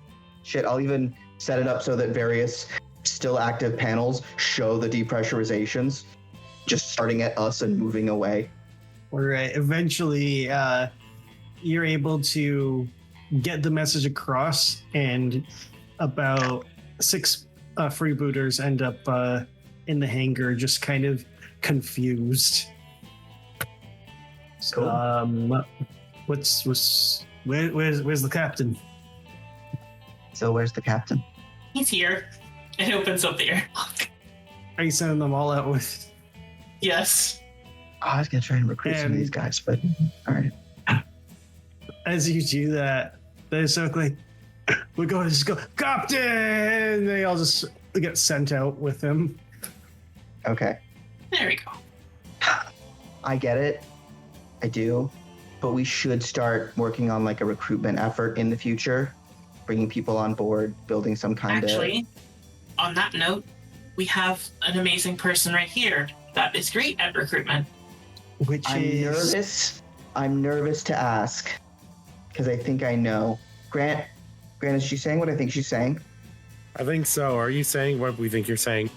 Shit, I'll even set it up so that various still active panels show the depressurizations, just starting at us and moving away. Right. Eventually, you're able to get the message across, and about 6 freebooters end up in the hangar, just kind of confused. Cool. Where's the captain? So where's the captain? He's here. It opens up the airlock. Are you sending them all out with? Yes. Oh, I was gonna try and recruit some of these guys, but all right. As you do that, they look like we're going to just go, Captain! They all just get sent out with him. Okay. There we go. I get it. I do. But we should start working on like a recruitment effort in the future, bringing people on board, building some kind Actually, on that note, we have an amazing person right here that is great at recruitment. Which I'm nervous to ask because I think I know. Grant, is she saying what I think she's saying? I think so. Are you saying what we think you're saying?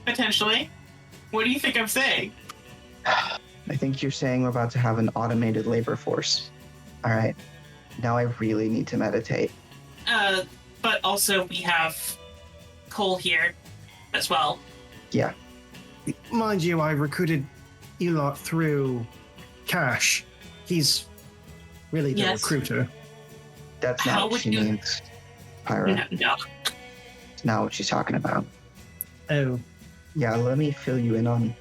Potentially. What do you think I'm saying? I think you're saying we're about to have an automated labor force. All right. Now I really need to meditate. But also we have Cole here as well. Yeah. Mind you, I recruited Elot through Cash. He's really the recruiter. That's How not what would she you- means, Pyra. No. It's not what she's talking about. Oh, Yeah, let me fill you in on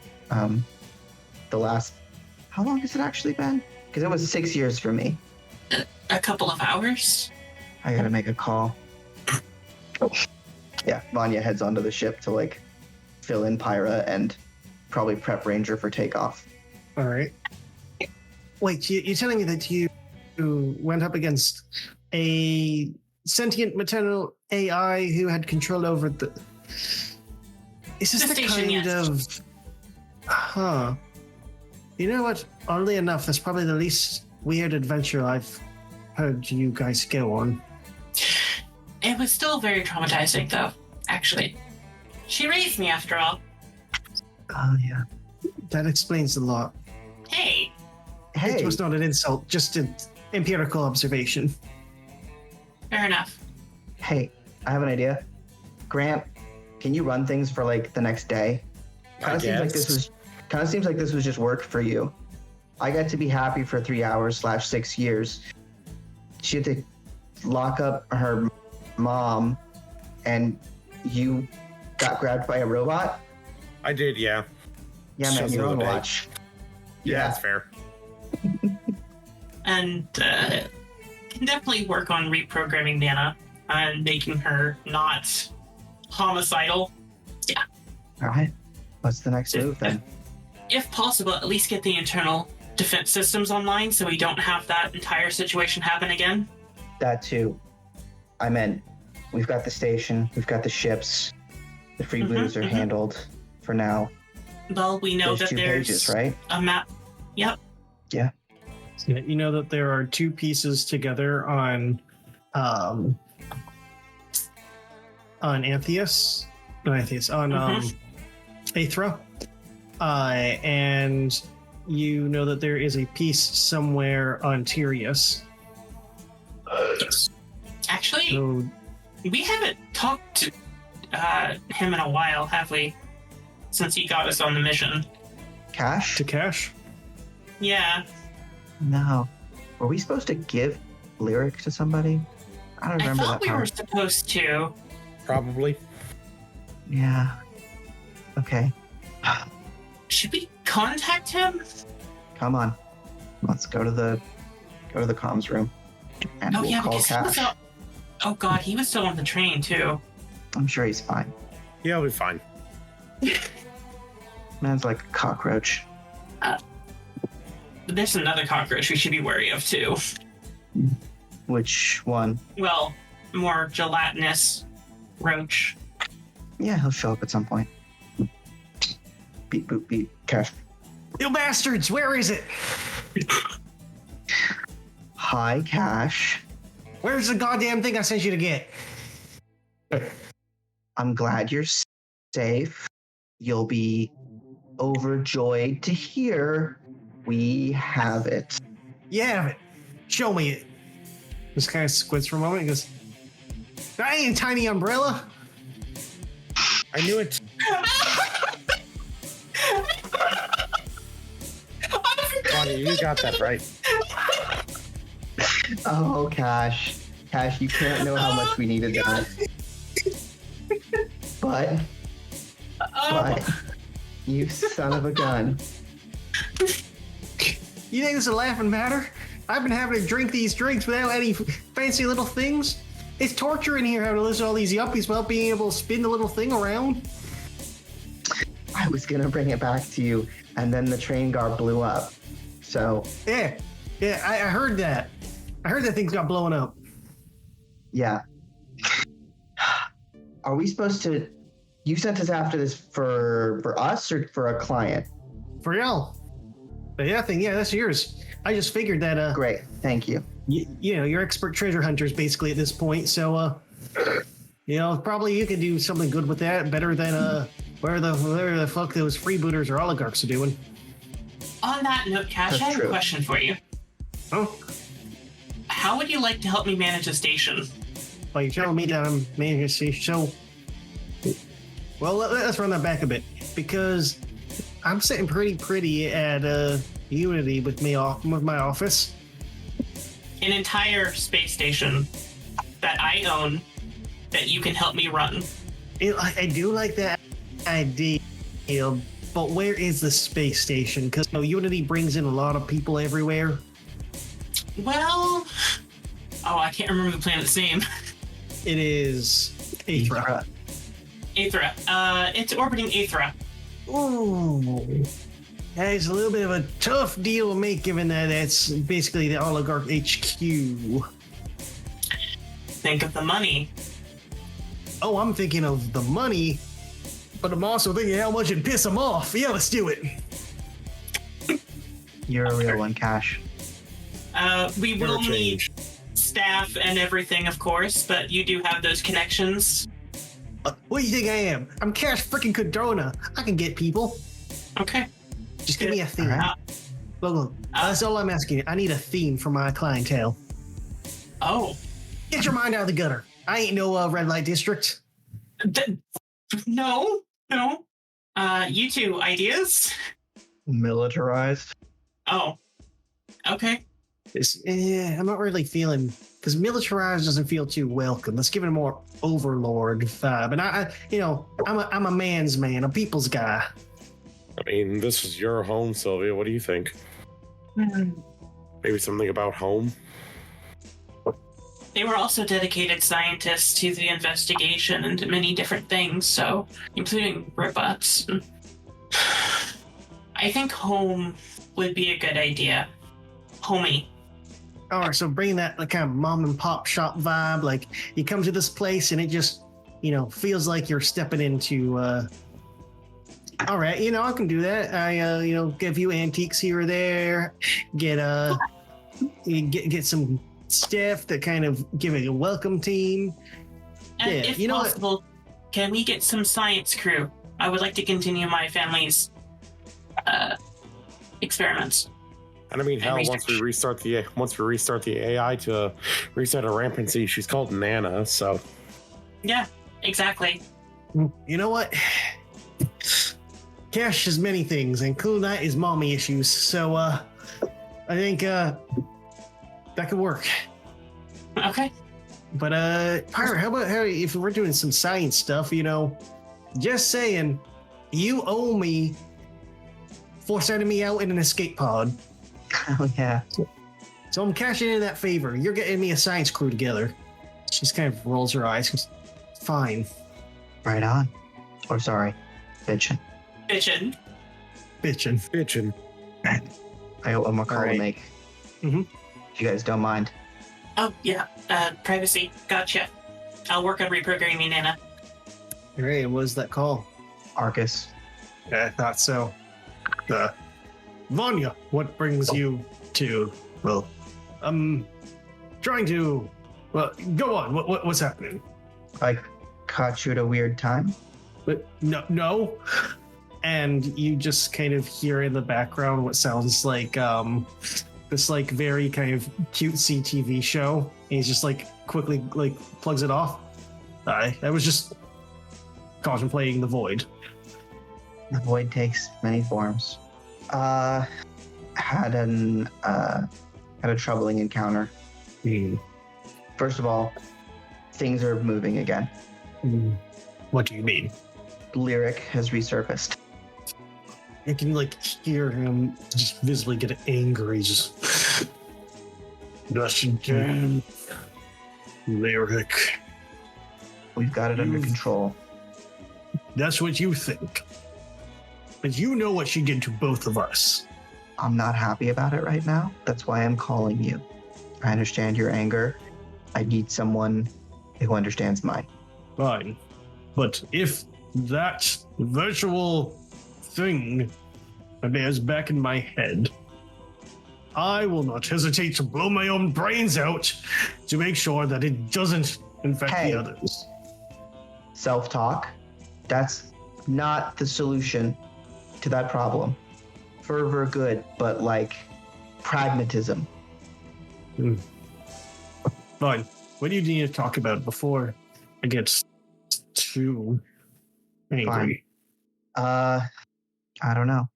the last... How long has it actually been? Because it was 6 years for me. A couple of hours. I gotta make a call. Oh. Yeah, Vanya heads onto the ship to like fill in Pyra and probably prep Ranger for takeoff. all right. Wait, you're telling me that you went up against a sentient maternal AI who had control over the... Is this The the station, kind yes. of... Huh. You know what? Oddly enough, that's probably the least weird adventure I've heard you guys go on. It was still very traumatizing, though, actually. She raised me, after all. Oh, yeah. That explains a lot. Hey, Hey, It was not an insult, just an empirical observation. fair enough. hey, I have an idea. Grant, can you run things for like the next day? Kind of seems like this was just work for you. I got to be happy for 3 hours / 6 years. She had to lock up her mom, and you got grabbed by a robot. I did, yeah. Yeah, man, Just you're on another day. watch. Yeah, that's fair. And can definitely work on reprogramming Nana and making her not homicidal. All right. What's the next move then? If possible, at least get the internal defense systems online so we don't have that entire situation happen again. That too. I meant we've got the station, we've got the ships, the freebooters are handled for now. Well, we know Those that 2 there's pages, right? a map. Yep. Yeah. Yeah, you know that there are 2 pieces together on Antheus, not Antheus, on Aethra, and you know that there is a piece somewhere on Tyrius. Actually, So we haven't talked to him in a while, have we? Since he got us on the mission. Cash? to Cash. Yeah. No. Were we supposed to give lyric to somebody? I don't I remember thought that we were part. supposed to. Probably. Yeah. Okay. Should we contact him? Come on. Let's go to the comms room. And Oh, we'll yeah, call because he was Cash. out. Oh, God, he was still on the train, too. I'm sure he's fine. Yeah, I'll be fine. Man's like a cockroach. There's another cockroach we should be wary of, too. Which one? Well, more gelatinous roach. Yeah, he'll show up at some point. Beep, boop, beep. Cash. You bastards, where is it? Hi, Cash. Where's the goddamn thing I sent you to get? I'm glad you're safe. You'll be overjoyed to hear we have it. You have it. Show me it. Just kind of squints for a moment and goes, that ain't a tiny umbrella. I knew it. Vanya, you got that right. Oh, Cash. Cash, you can't know how much we needed that. But, you son of a gun. You think this is a laughing matter? I've been having to drink these drinks without any fancy little things. It's torture in here having to listen to all these yuppies without being able to spin the little thing around. I was gonna bring it back to you, and then the train guard blew up. So, Yeah, I heard that. I heard that thing's got blown up. yeah. Are we supposed to... You sent us after this for us or for a client? For y'all. But yeah, that's yours. I just figured that, Great, thank you. you know, you're expert treasure hunters basically at this point, so, you know, probably you could do something good with that, better than, whatever the fuck those freebooters or oligarchs are doing. On that note, Cash, That's I have true. a question for you. Oh, How would you like to help me manage a station? well, you're telling me that I'm managing to see, so... Well, let's run that back a bit, because I'm sitting pretty at, Unity with my office. An entire space station that I own that you can help me run. I do like that idea, but where is the space station? Because Unity brings in a lot of people everywhere. Well, I can't remember the planet's name. It is Aethra. Aethra. It's orbiting Aethra. Ooh, that is a little bit of a tough deal to make, given that it's basically the oligarch HQ. Think of the money. Oh, I'm thinking of the money, but I'm also thinking how much it'd piss them off. Yeah, let's do it. You're a real one, Cash. We will Never need change. staff and everything, of course, but you do have those connections. What do you think I am? I'm Cash freaking Cadrona. I can get people. Okay. Just give me a theme. Alright. Look, that's all I'm asking you. I need a theme for my clientele. Oh. Get your mind out of the gutter. I ain't no red light district. No. You two, ideas? Militarized. Oh. Okay. I'm not really feeling, because militarized doesn't feel too welcome. Let's give it a more overlord vibe. And I'm a man's man, a people's guy. I mean, this is your home, Sylvia. What do you think? Maybe something about home? They were also dedicated scientists to the investigation and to many different things, so including robots. I think home would be a good idea. Homey. All right, so bring that kind of mom and pop shop vibe. Like you come to this place and it just, feels like you're stepping into. All right, I can do that. I, give you antiques here or there. Get some stuff that kind of give it a welcome team. And Yeah, if you know what? possible, can we get some science crew? I would like to continue my family's experiments. And I mean, hell, research. once we restart the AI to reset a rampancy, she's called Nana. So Yeah, exactly. You know what? Cash is many things, and cool that is mommy issues. So I think that could work. Okay. But Pyra, how about if we're doing some science stuff? Just saying, you owe me for sending me out in an escape pod. Oh, yeah. So I'm cashing in that favor. You're getting me a science crew together. She just kind of rolls her eyes. Goes, fine. Right on. Or sorry, bitchin'. Bitchin'. bitching. I got one more call to Alright. make. Mhm. If you guys don't mind. Oh, yeah. Privacy. Gotcha. I'll work on reprogramming Nana. All right, what was that call? Arcus. I thought so. Vanya, what brings you to, well, trying to, well, go on. What's happening? I caught you at a weird time. But no. And you just kind of hear in the background what sounds like this like very kind of cutesy TV show. And he's just like quickly like plugs it off. I was just contemplating the void. The void takes many forms. Had a troubling encounter. First of all, things are moving again. What do you mean? Lyric has resurfaced. You can like hear him just visibly get angry, just that's again. Lyric. We've got it under control. That's what you think. But you know what she did to both of us. I'm not happy about it right now. That's why I'm calling you. I understand your anger. I need someone who understands mine. Fine. But if that virtual thing appears back in my head, I will not hesitate to blow my own brains out to make sure that it doesn't infect the others. Self-talk, that's not the solution to that problem. Fervor, good, but like pragmatism. Fine. What do you need to talk about before I get too angry? Fine. I don't know.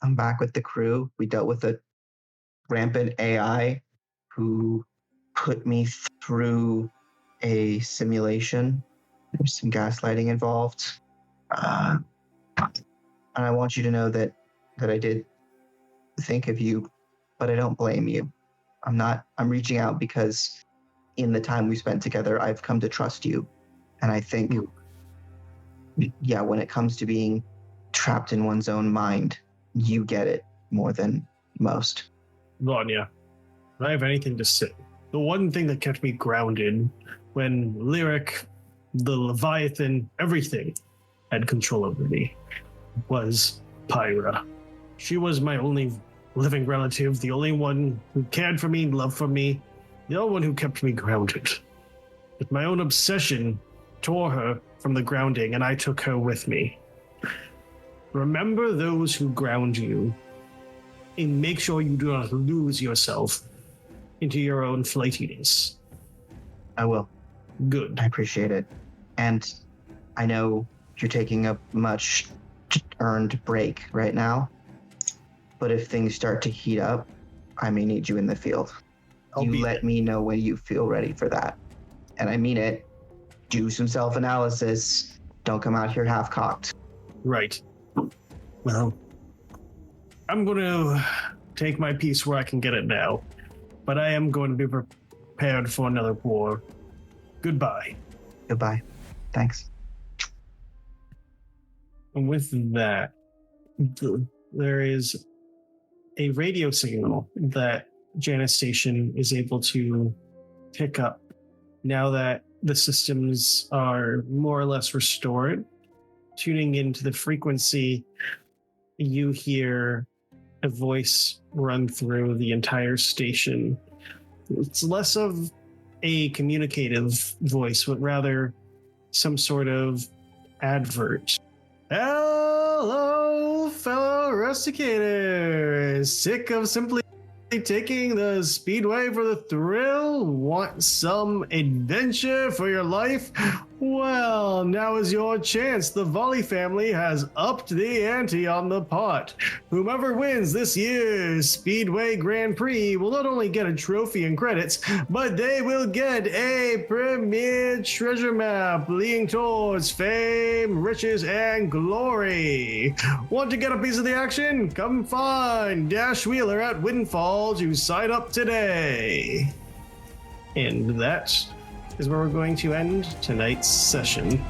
I'm back with the crew. We dealt with a rampant AI who put me through a simulation. There's some gaslighting involved. And I want you to know that I did think of you, but I don't blame you. I'm reaching out because in the time we spent together, I've come to trust you. And I think, yeah, when it comes to being trapped in one's own mind, you get it more than most. Vanya, if I have anything to say, the one thing that kept me grounded when Lyric, the Leviathan, everything had control over me was Pyra. She was my only living relative, the only one who cared for me, loved for me, the only one who kept me grounded. But my own obsession tore her from the grounding, and I took her with me. Remember those who ground you, and make sure you do not lose yourself into your own flightiness. I will. Good. I appreciate it. And I know you're taking a much earned break right now, but if things start to heat up, I may need you in the field. You let me know when you feel ready for that. And I mean it. Do some self-analysis. Don't come out here half-cocked. Right. Well, I'm going to take my piece where I can get it now, but I am going to be prepared for another war. Goodbye. Goodbye. Thanks. And with that, there is a radio signal that Janus Station is able to pick up now that the systems are more or less restored. Tuning into the frequency, you hear a voice run through the entire station. It's less of a communicative voice, but rather some sort of advert. Hello, fellow rusticators! Sick of simply taking the speedway for the thrill? Want some adventure for your life? Well, now is your chance. The Volley family has upped the ante on the pot. Whomever wins this year's Speedway Grand Prix will not only get a trophy and credits, but they will get a premier treasure map leading towards fame, riches, and glory. Want to get a piece of the action? Come find Dash Wheeler at Windfall to sign up today. And that is where we're going to end tonight's session.